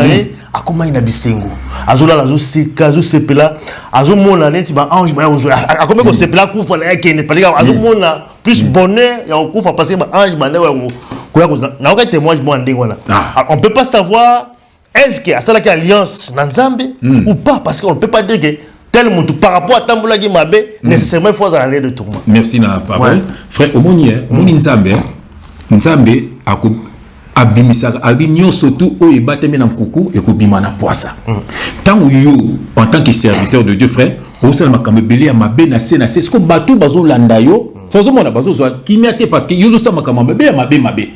à comment il a bisengo. Azola, azo seka, azo sepela, azo mona, tu vas ange, à comment on sepela Koufa, qui n'est pas les gars, azo mona, plus bonheur, il y a un Koufa passer, ange, n'a aucun témoignage, moi, on ne peut pas savoir. Est-ce qu'il y a ça qui alliance dans Zambie ou pas? Parce qu'on ne peut pas dire que tel monde par rapport à Tambola qui m'a nécessairement il faut aller de tourment. Merci na parole. Frère, au moni Nzambe a bimisa abinyo surtout o ebateme na kuku et ko bimana poisa. Tant yo en tant que serviteur de Dieu frère, o sala makambe belé ya mabe na se ce que bato bazo landa yo, fazo mona bazo zo kimiate parce que yo zo makambe belé ya mabe.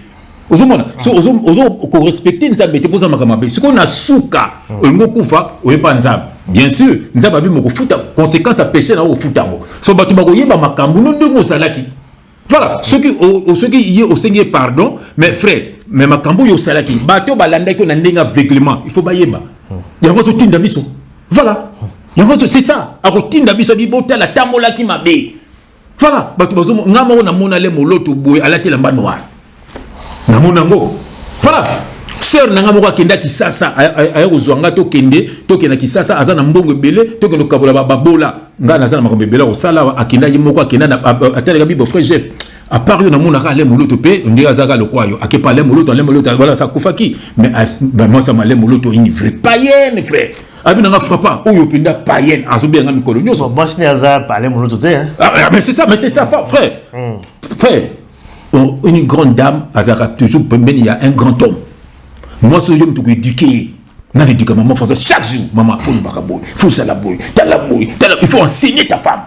Ozomona so ko respecter Nzambe te poza makamabe ce qu'on a souka ngo kufa oyepa Nzambe bien sûr Nzambe abi moko futa conséquence à péché na o futa ngo so batu ba koyeba makambu no ndongo salaki voilà ceux qui y au Seigneur pardon mais frère mais makambu yo salaki bato balanda ko na ndenga aveuglement il faut bayeba yango so tinda biso voilà yango c'est ça a ko tinda biso bi botala tambola ki mabe voilà batu bazo ngama na mona le moloto boy alati lamba noir namonango voilà sœur nanga moko akenda kisasa aya kozwanga to kenda kisasa azana mbongo belé to kendo kabola babola nga nazana makombe belé au sala akenda yimoko akenda ataleka bibo frère chef à part yo namona ka le moloto pe ndi azaka lokwayo akepa le moloto voilà ça kufaki mais moi ça m'a le moloto une vraie païenne frère abi nanga frappa oyo penda païenne azobenga mikolo nyoso bon je n'aza pas le moloto te mais c'est ça frère frère une grande dame, toujours, il y a un grand homme. Moi, ce homme, tu peux éduquer. On éduque maman, chaque jour, maman, il faut le baraboy, il faut ça la boy, il faut enseigner ta femme.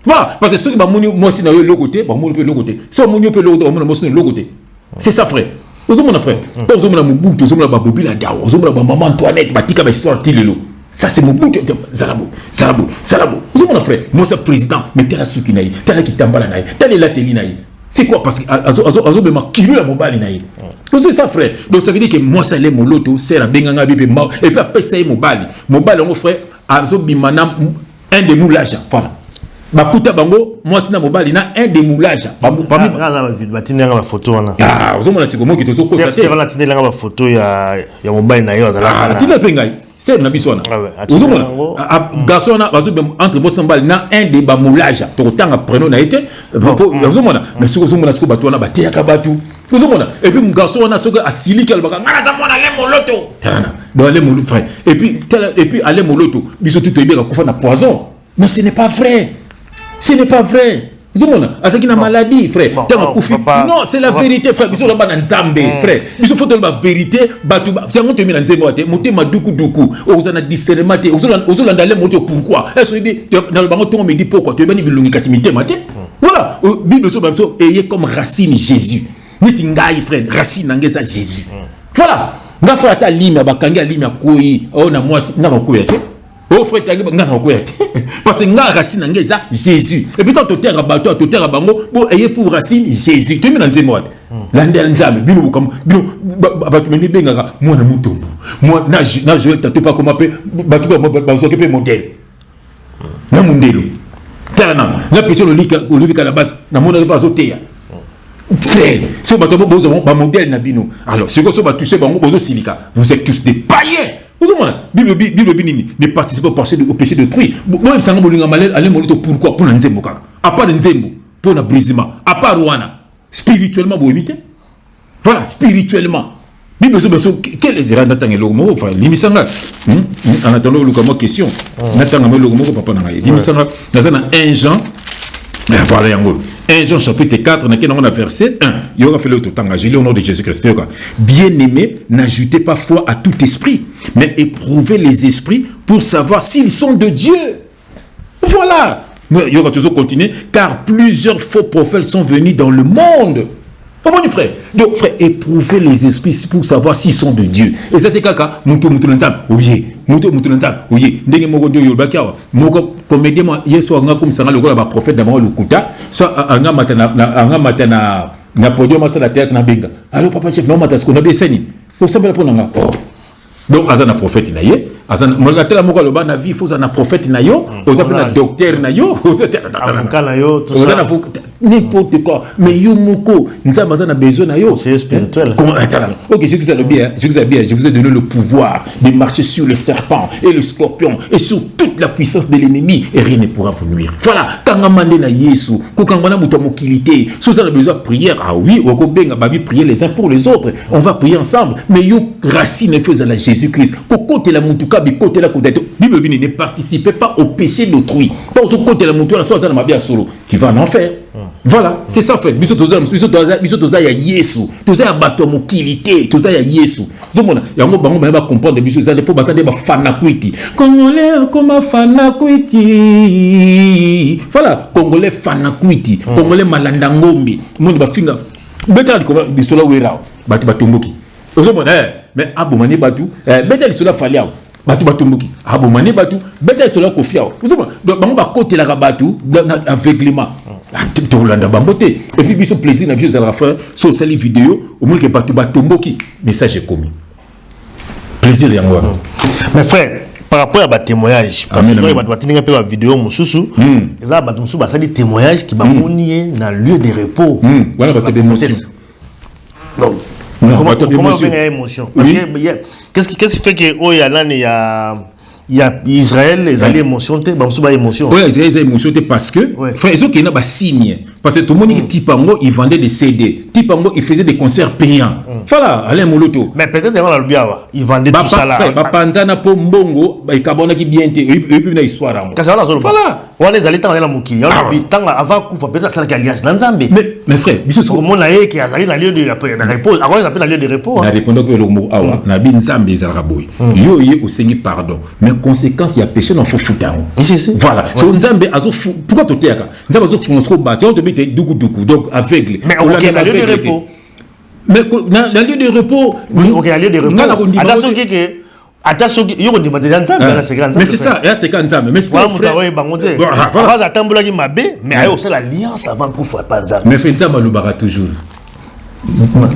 Voilà, parce que ceux qui m'ont moi, si l'autre côté, moi, peut l'autre côté. Si on peut l'autre, moi, l'autre côté. C'est ça, frère. Aux hommes, mon frère. Aux hommes, mon bout, aux hommes, ma bobi la dao, aux hommes, ma maman Antoinette, ma tika, ma histoire, tilelo. Ça, c'est mon bout. Salabo. Aux hommes, mon frère. Moi, c'est président, mais t'es la soukinaï, t'es la qui t'embala naï, t'es la télinaï. C'est quoi? Parce que azo be makilo la mobile naï. Donc c'est ça frère. Donc ça veut dire que moi ça les moloto, c'est la benganga bipe et puis après ça mobile. Mobile mon frère azo bimana un des moulages. Voilà. Bakuta bango moi sina mobile na un des moulages. Parmi batina la photo wana. Ah, ozo mona sikomo ki tozo ko ça. C'est la tinela la photo ya mobile na yo azala. Ah, tinela pengai. C'est na bisona. Ozo mona garçon na bazo entre bosambal na un des ba moulages. To tanga prénom na été. Ozo mona mais ce ozo mona siko bato wana bateya ka batu. Ozo mona et puis mon garçon na soko asili kel baka ngana za mona le moloto. Tana. Do le moloto frère. Et puis aller moloto biso tout ebeka kofa na poison. Mais ce n'est pas vrai. Ce n'est pas vrai. C'est une maladie, frère. Non, c'est la vérité, frère. Biso lamba na Nzambe, frère. Biso faut la vérité. Batu, c'est un temi na Nzembo te. Monte maduku duku. Ozana discernement te. Ozana ndale moto pourquoi? Est-ce que dans le bango ton me dit pourquoi? Tu es bani bilungi kasimite mate. Voilà. Bible so bamso ayez comme racine Jésus. Niti ngai frère, racine ngeza Jésus. Voilà. Nga frère ta lima bakangi lima koi. Oh na moi na bakoya te. Oh frère tangi nga na koya te. Parce que nga racine ngeza Jésus. Et puis toi to terre bato, to terre bango, bo ayez pour racine Jésus. Tu me nanze moi. Landel nzambe bino comme bino bato meni benga moi na mutombo. Moi na Joël tato pas comment pe bato ba s'occuper modèle. Na mundelo. Tala na petit le lika la base na mona pas oteya. Frère, si bato ba modèle na bino. Alors, ce que so ba toucher bango bozo silika. Vous êtes tous des païens. Bible ne participe pas au péché d'autrui. Pourquoi? Pour Nzembo. À part Nzembo, pour le brisement. À part Rwanda. Spirituellement, vous évitez. Voilà, spirituellement. Bible, quel est le Nathan et Logomo? Enfin, l'immisanga. En attendant, le question. Nathan et Logomo, papa n'a rien. L'immisanga, dans un Jean. Voilà, 1 Jean chapitre 4, on a verset 1. Il aura fait le tout engagé au nom de Jésus-Christ. Bien-aimés, n'ajoutez pas foi à tout esprit, mais éprouvez les esprits pour savoir s'ils sont de Dieu. Voilà. Il aura toujours continué, car plusieurs faux prophètes sont venus dans le monde. Comment dit frère? Donc frère, éprouvez les esprits pour savoir s'ils sont de Dieu. Et c'était kaka, muto oui, oui, ndenge moko dio yolbakiawa, moko comédien moi yeso nga comme ça le ba prophète d'abord le kuta, soit anga matana na podium ça la théâtre na benga. Alors papa chef, non matas ko na beseni. Ko sambela ponanga. Donc azana prophète na ye, azana molatela moko le ba na vie faut na prophète na yo, aux appels docteur na yo, aux avocat na yo, tout ça. N'importe quoi, mais yo moko, nous avons besoin na yo. C'est spirituel. Ok, je vous ai bien, je vous ai donné le pouvoir de marcher sur le serpent et le scorpion et sur toute la puissance de l'ennemi et rien ne pourra vous nuire. Voilà, quand on mande na Yesu, quand on a mokilité, si vous avez besoin de prière, ah oui, on va prier les uns pour les autres, on va prier ensemble, mais yo racine faisant la Jésus-Christ, côté la mutuka, côté la côté, Bible ne participez pas au péché d'autrui. Dans le côté la mutuka, soit ça n'a bien solo, tu vas en enfer. Voilà, c'est ça fait. Biso toza ya Yesu, toza ya bato mokilité, toza ya Yesu. Zomona, yango bango ba comprendre biso za po basande ba fanakwiti. Congolais comme fanakwiti. Voilà, Congolais fanakwiti, Congolais malanda ngombe. Monde ba finga. Beta ko biso la wera, bato batomboki. Zomona, mais abomani batu, beta biso la falia. Batu batomboki. Abomani batu, beta biso la kofiao. Zomona, donc bango ba côté la batu aveuglement. Et puis, il y a plaisir de vieux à la fin, sur cette vidéo, au moins que tu vas tomber, message est commis. Plaisir, Yango. Mais frère, par rapport à des témoignages, parce que tu vas faire une vidéo, il y a des témoignages qui vont venir dans le lieu de repos. Voilà, des émotions. Non. Comment on fait une émotion? Qu'est-ce qui fait que il y a Israël, les alliés émotions, émotion. Oui, Israël, les émotions parce que, frère, ils ont des signes. Parce que tout le monde qui Tipango, il vendait des CD. Tipango, il faisait des concerts payants. Voilà, Alain Moloto. Mais peut-être dans le Biawa, il vendait tout ça là. Panzana po mbongo, il kabona qui bien té, et puis une histoire. Voilà. On les allait dans la mouki. Avant coup, peut-être ça qui alliance dans Zambie. Mais frère, bisous. Comment on a qui a allé dans le lieu de repos. Avant, ils appellent le lieu de repos. Na répondant que le mot awa, na bin Zambie zaraboy. Yo yé au Seigneur pardon. Mais conséquence, il y a péché dans faux foutan. Voilà. So Nzambe azo fou. Pourquoi tu t'es là? Nzambe azo fou on se combat. On te met doukou donc aveugle. Mais on est dans le lieu de repos. Mais dans le lieu de repos. Oui, ok, le lieu de repos. Attention, mais c'est ça, c'est quand Nzambe. Mais c'est quoi frère? Voilà, attendre qui m'a bé, mais il y a aussi l'alliance avant qu'on fasse pas Nzambe. Mais fait Nzambe le bara toujours.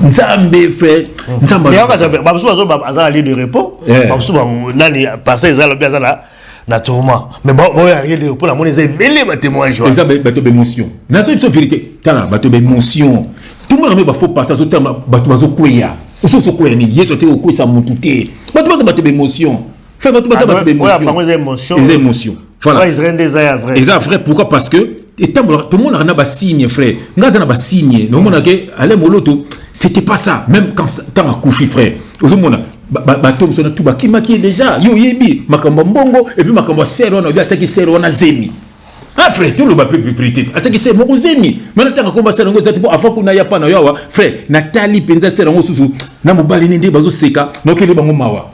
Nzambe fait Nzambe. Mais on a lieu de repos. Nani passer Israël bien là. Naturellement. Mais bon, il y a rien de repos. La monnaie est belle, mais témoin joie. C'est ça, bateau d'émotion. C'est une vérité. Tala, bateau d'émotion. Tout le monde a faut passer ce temps, bateau bazokoya. Ou ce quoi ni bien sauter au coup ça montuté. Bateau d'émotion. Fais bateau d'émotion. Des émotions. Voilà. Israël des vrai. Ils vrai pourquoi? Parce que tout le monde a un signe frère. Nous avons un signe. Nous avons allez moloto. C'était pas ça. Même quand à Koufi frère. Au monde bateau son tout ba qui maquille déjà. Yo yebi makambo mbongo et puis makambo sero on a attaqué sero na zemi. Ah frère, tout le monde peut vérité. Attaqué c'est mon zemi. Maintenant quand on va sero ngo zati avant qu'on n'aille pas na yawa frère. Nathalie penza sero ngo susu na mobali ninde bazo seka. Donc il est bango mawa.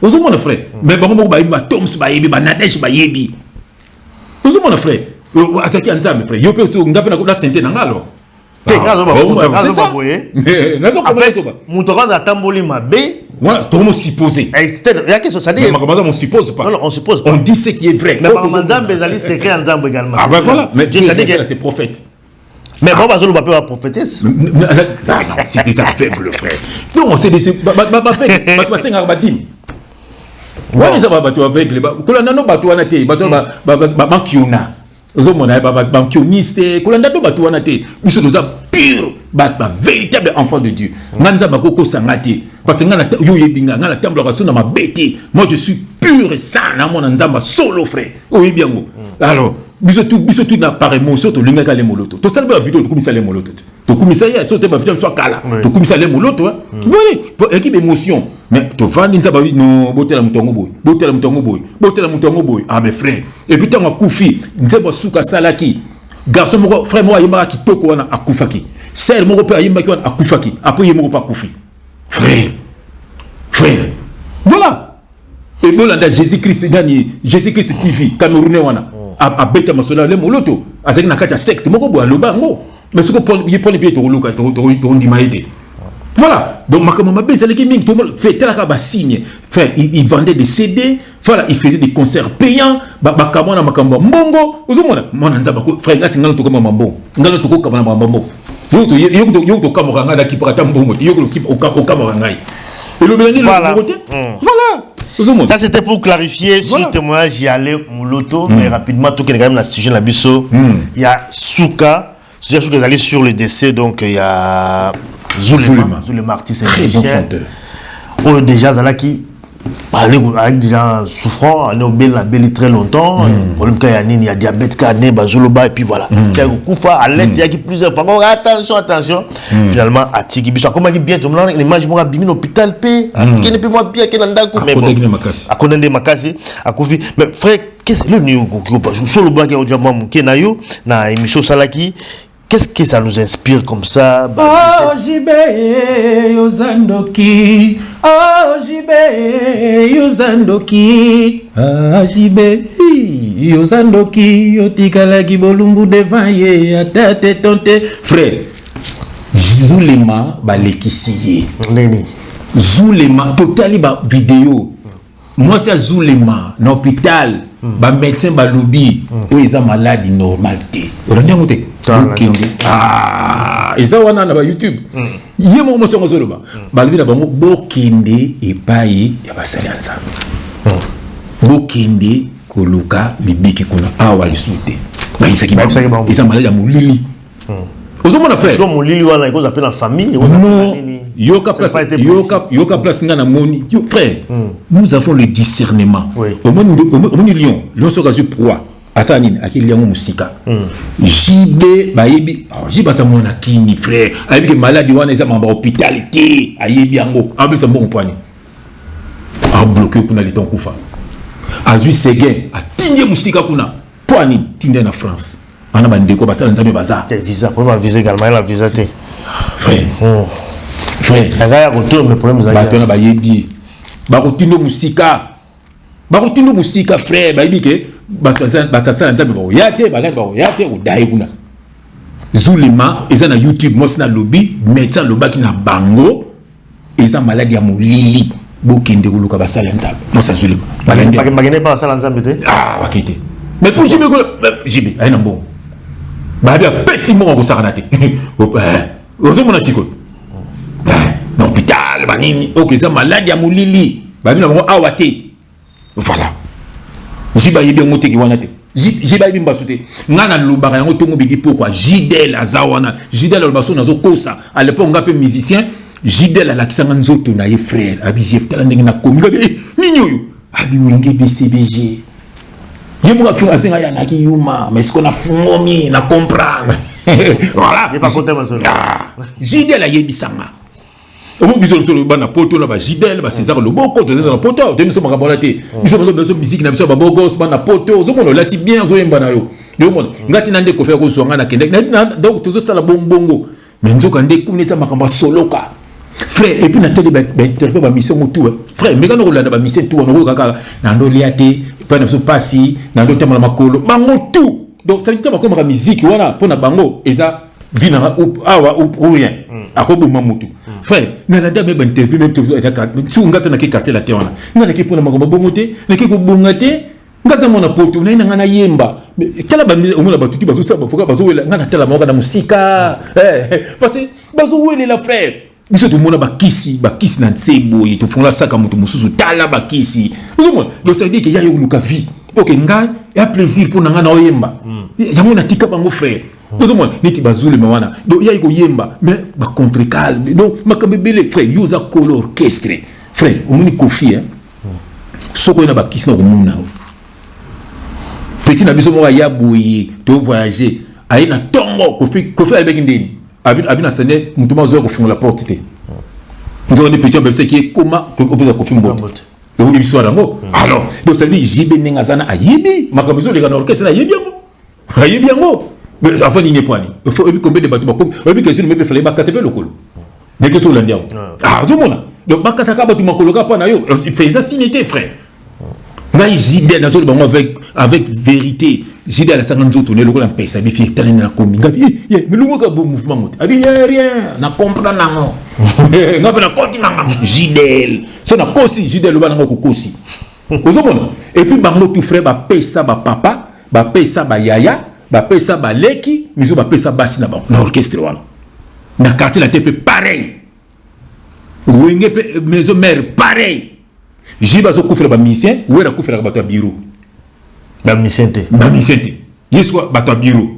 Ozo mon frère. Mais bango ba yebi Toms ba yebi ba Nadège ba yebi. Ozo mon frère. Azaki Nzambe frère. Yo peut tout ngape na santé na ngalo. C'est ça. En fait, Moutoraz a tamboli ma B. Voilà, tout le monde suppose. Ça dit. On suppose pas. Non, on suppose. On dit ce qui est vrai. Mais par Nzambe, les secrets Nzambe également. Ah ben voilà. Mais Dieu ça dit que c'est prophète. Mais bon, Bazolo va pas prophétesse. C'est des faibles frère. Non, c'est des fait. Ouais, les abattus avec les bateaux. Qu'on a nos bateaux à la télé, bateaux, bakiona. ozomona ba kioniste kolanda do batu wana te biso toza pur ba véritable enfant de Dieu nganza bakoko sangati parce que ngana yo yebinga ngana tambla ka sona mabete moi je suis pur et saint na mona nzamba solo frère oyebiango alors biso tout na par émotion to linga ka le moloto to salba vidéo to komisa le moloto to komisa ya so te ba vidéo so kala to komisa le moloto oui équipe émotion mais to vandi nzaba no botela mutongo boy ah mes frères et puis tant akufi nzeba suka salaki garçon moko frère moi yimba ki toko wana akufaki sel moko pe yimba ki wana akufaki après yimba pa akufi frère voilà et bon là Jésus-Christ TV Camerounais wana a beta masola le moloto azaki na kati ya secte moko bo aloba ngo mais ce que pour les pieds to luka to ndima été voilà donc makamama beza leki mingi tout le monde fait tel ka signe frère il vendait des CD voilà il faisait des concerts payants ba kamona makambo mbongo uzomona mona nzaba ko frère ngasi ngalo to kama mambo ngalo to ko kama mambo yo to kamora ngada ki parata mbongo yo ko ki o kamora ngai et le béni voilà. Voilà. Ça c'était pour clarifier sur le témoignage y allait Mouloto mais rapidement tout qui est quand même la situation la biso il y a Souka c'est-à-dire que vous allez sur le décès donc il y a Zulema artiste et musicien oh déjà Zalaki avec des gens souffrants on est au bel très longtemps problème qu'il y a diabète carné bazoloba et puis voilà il y a Koufa alerte il y a plusieurs fois attention finalement Atiki biso comment bien tout le monde l'image moi bimi l'hôpital p qui ne peut moi bien qui n'anda ko mais bon a condamné makasi a Koufi mais frère qu'est-ce le niveau qui sur le blanc qui est au qui na yo na émission Salaki. Qu'est-ce que ça nous inspire comme ça? Oh JB Yozandoki, oh JB Yozandoki, ah JB Yozandoki, yotikala ki bolumbu devant ye, atate tonte frère. Zulema balekisiye. Neni. Zulema totali ba vidéo. Moi c'est Zulema na hôpital, ba médecin ba lobby, o eza maladie normalité. Orandi ngote. Ah, et ça on a na YouTube. Yé mo songo zoloba. Balobi na bango bokende epai ya basali nzambe. Bokende koluka libiki kuna awa lisute. Ba insaki ba. Isa maladie ya mulili. Ozomona frère. Parce que mulili wana ikoza pe na famille, non. Yoka place ngana moni. Frère, nous avons le discernement. Au moins Lyon sera sur proie. Asanine akili yango musika jibe bayebi jiba sa mona kini frère ayebi ke maladi wana eza mamba hôpital te ayebi yango abisa mbongo pwani a bloqué kuna leton kufa azui segen atinje musika kuna pwani tinde na France ana bandeko basala nzambe baza visa pour ma visa également la visa te frère agaya ko to me problème za batona bayebi bakotindo musika frère bayebi ke basasa nzambe ba yate balani ba yate udai kuna Zulema eza na YouTube moi na lobby médecin lobaki na bango eza maladie ya mulili bokende kuluka basala nzambe moi sa Zulema bagene pas basala nzambe te bakite mais pour jibe aina mbongo babi apesi mbongo kosakana te ozomona siko na hôpital banini ok eza maladie ya mulili babi na bango awa te voilà jiba yebi ngote ki wana te jiba yebi mbaso te ngana lobaka yango tongo bidi pourquoi Jidel azawana Jidel albaso nazo kosa à l'époque ngape musicien Jidel alakisanga nzoto na ye frère abi jef tala ndenge na komi gabe nini oyo abi wenge BCBG yemo ka finga finga ya na ki yuma mais ce qu'on a fungomi na comprendre voilà n'est pas content maso Jidel ayebisanga omo biso le bana poto na ba Jidel ba César Loboko to na poto de biso makabona te biso biso musique na biso ba bogos bana poto zo mono lati bien zo yemba na yo mo ngati na nde ko faire ko so ngana kende donc to zo sala bongo mais nzoka nde kuni sa makamba soloka frère et puis na télé ba interview ba mission mutu frère mais kana ko landa ba mission tu ono kaka na ndo liate pa na biso pasi na ndo tema na makolo bango tout donc ça veut dire comme la musique voilà pour na bango eza vina awa ou rien akoboma mutu frère na la dame ben interview même tout si ngata na ki quartier la te wana ngana ki pona makomba bongote na ki ko bongate ngaza mona poto na ina ngana yemba tala ba omona batuki bazo sa bafoka bazo wela ngana tala moka na musika parce que bazo wela la frère biso to mona bakisi na nsebo yi to fonga saka mutu mususu tala bakisi uzomona donc ça veut dire que ya yo luka vie OK ngai ya plaisir pour nanga na oyemba yango na tika bango frère tout monde neti bazule mawana donc ya ko yemba mais ba contre calme donc makambe belé frère yoza color orchestre frère omuni kofi hein soko na ba kisna ko muna petit na biso mo ya boye to voyager ayi na tongo kofi avec ndeni abi na sene mutuma zo ko funga la porte té donc on est petit bébé qui comment on peut kofi mbote et biso rango alors donc ça veut dire jibe nenga zana ayibi makambo zo le kana orchestre ayibi yango mais avant il n'est pas ni il faut combien de bateaux et puis que je ne me fallait pas cater le colo mais que tout l'andia ah zo mona donc bakata ka bateau makolo ka pa na yo il fait ça sinité frère là il jide na zo le bango avec vérité jide à la sanganzo tourner le colo en pesa bi fi tellement na komi ngabi mais le moka bon mouvement mot abi rien na comprendre nango ngabe na continent jide so na kosi jide le bango ko kosi zo mona et puis bango tout frère ba pesa ba papa ba pesa ba yaya ba pesa ba leki miso ba pesa basi na ba na orchestre wana na quartier la TP pareil wenge pe maison mère pareil jiba zo kufela ba musicien wera kufela ba to bureau ba musicien yeso ba to bureau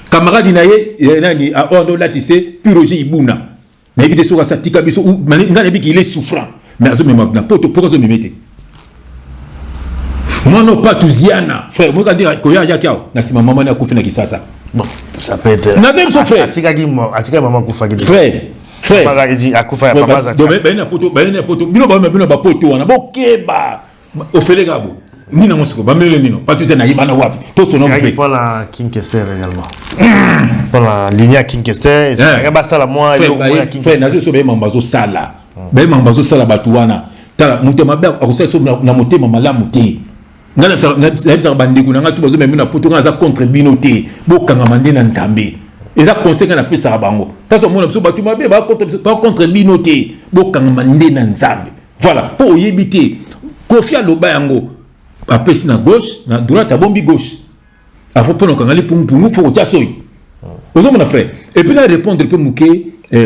camarade na ye nani a ondo la tissé piroji ibuna na ibide so sa tika biso ngana bi il est souffrant mais azo même na poto pour azo memete moi non pas touziana frère moi quand dire ko ya kiao na sima maman na kufi na kisasa bon ça peut être na même son frère atika maman kufa ki frère mama dit akufa ya papa za donc ben na poto bino ba poto wana bokeba ofele gabo ni na mosiko ba mele nino pas touziana yibana wapi to sono frère pour la King Kester également pour la ligne King Kester c'est ba sala moi yo ya King frère na so be mambazo sala be mambazo sala batuwana tala mutema ba akosa na motema malamu te ngana na bandeko na ngatu bazo même na poto ngana za contre binoté bokanga mande na nzambe eza conseil na pesa bango taso mona biso batu mabe ba contre binoté bokanga mande na nzambe voilà pour yebité kofia loba yango apesi na gauche na droite bombi gauche afo pono kangali pumpumu fo tiasoy ozo mon frère et puis là répondre peu muke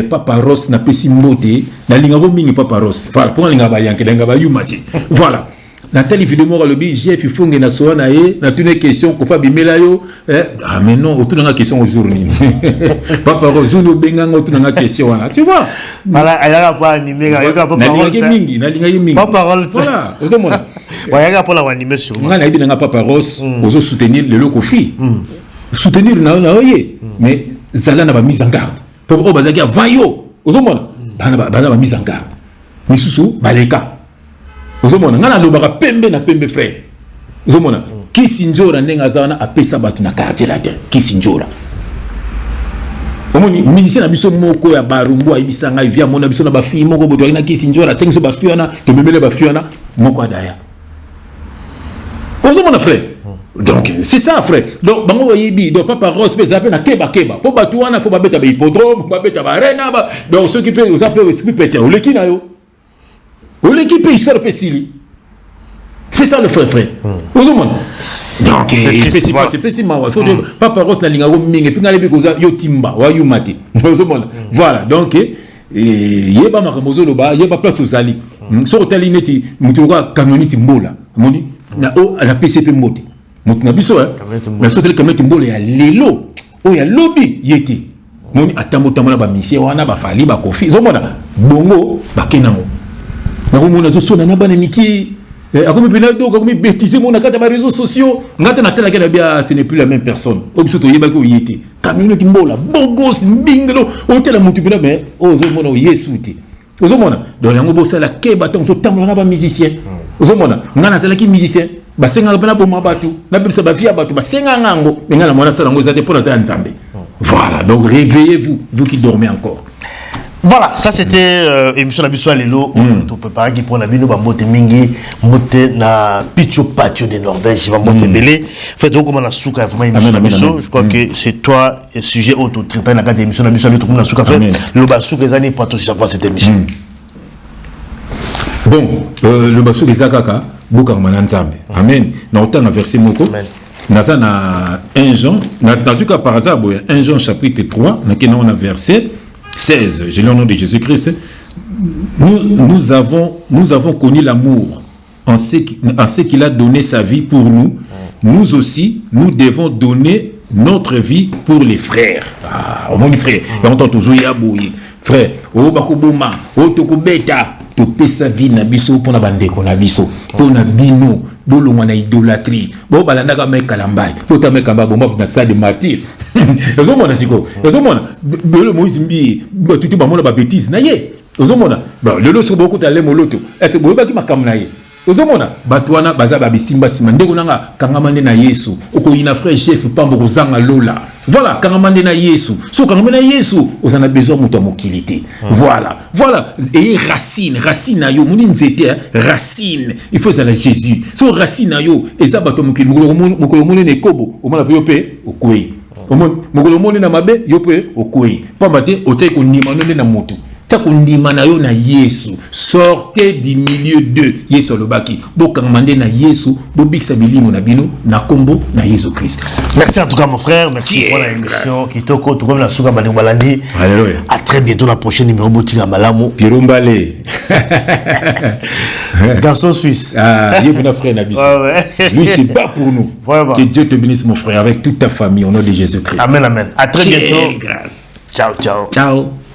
papa Ross na pesi mbote na linga ko mingi papa Ross voilà pour linga ba yanke linga ba yumati voilà Nathalie évidemment le bi Jeff il faut ngena so na ye na tune question ko fa bimela yo ah mais non autour na question aujourd'hui papa Ross no benga autour na question wana tu vois voilà ayaka pas animer ayaka pas parole na linga mingi papa Ross voilà ozo mona ayaka pas la animer sur ngana ibi na papa Ross ozo soutenir le lokofi soutenir na oye mais zala na ba mise en garde pour o bazaki avant yo ozo mona bana ba mise en garde misusu baleka ozomona ngana lobaka pembe na pembe frère ozomona kisinjora nenga zana apesa batu na quartier la terre kisinjora omoni musicien na biso moko ya barumbu ayibisanga via mona biso na ba fille moko boto ina kisinjora sengiso ba fiona to memele ba fiona moko adaya ozomona frère donc c'est ça frère donc bango yebi donc papa Ross pesa pe na keba po batu wana fo ba beta ba hippodrome ba beta ba arena ba donc ceux qui peut aux appels esprit péter ou l'équipe na yo l'équipe histoire pesili c'est ça le frère donc c'est précisément il faut papa Ross na linga ko mingi puis ngale bi ko yo timba wa yumati voilà donc yeba makamozo loba yeba place osali so otali neti mutu ko kamioniti mbola moni na o la PCP moti mutu na biso mais so tele kamioniti mbola ya lelo o ya lobby yeti moni atambo na ba mission wana ba fali ba kofi zo mona bongo bakenango na komona zo sona na bana miki akomi bina do akomi bêtiser mon akata ba réseaux sociaux ngata na tela kena bia ce n'est plus la même personne obiso to yeba ko yeti kamino timbola bogos mbingelo o tela mutu bina mais ozo mona yesuti ozo mona donc yango bosala keba tant so tamla na ba musicien ozo mona ngana sala ki musicien ba senga bana bo mabatu na bimsa ba via batu ba senga ngango ngana mona sala ngo zate pour za nzambe voilà donc réveillez-vous vous qui dormez encore. Voilà, ça c'était émission la biso lelo on prépare qui pour la bino ba mbote mingi mbote na Picho Patio de Norvège ba mbote belé fait donc comme na souka vraiment émission la biso je crois que c'est toi et sujet auto traité na cadre émission la biso lelo comme na souka fait le basou les années pas tout ça pour cette émission. Bon le basou des akaka boka mananzambe amen na autant na verset moko naza na 1 Jean na tazuka par hasard 1 Jean chapitre 3 na kena on a verset 16, j'ai le nom de Jésus-Christ. Nous avons connu l'amour en ce qu'il a donné sa vie pour nous, nous aussi, nous devons donner notre vie pour les frères. Ah, mon frère, on entend toujours Yabouyi. Frère, oh bakoboma, oh tokobeta, to pesa vie na biso pour na bandeko na biso, to na bino, bolongwa na idolâtrie. Bo balanda ka mekalambai, to ta mekamba bomba na sa de martyr. Ozomona siko, ozomona, belo Moïse mbi, tuti ba mona ba bêtise na ye. Ozomona, ba lelo so beaucoup ta le moloto. Est-ce boyeba ki makam na ye? Ozomona batwana baza babisimba sima ndeko nanga kangamande na Yesu okoyina frère chef pambo kozanga lola voilà kangamande na Yesu so kangamande na Yesu ozana besoin muto mokilité voilà et racine na yo moni nzete racine il faut ça la Jésus so racine na yo eza bato mokili mokolo moni ne kobo omona pe yo pe okoyi mokolo moni na mabe yo pe okoyi pamba te otai ko ndima nonde na mutu Takundima na yo na Yesu, sortez du milieu de Yesu lobaki. Bokamande na Yesu, bobiksa bilimo na bino na kombo na Yesu Christ. Merci en tout cas mon frère, merci pour la émission Kitoko, tout comme la Souga Balingbalandi. Alléluia. À très bientôt la prochaine numéro Botinga Malamu. Pirombale. Garçon suisse. Ah, il est mon frère Nabiso. Lui c'est pas pour nous. Vraiment. Que Dieu te bénisse mon frère avec toute ta famille au nom de Jésus Christ. Amen amen. À très bientôt. Grâce. Ciao ciao. Ciao.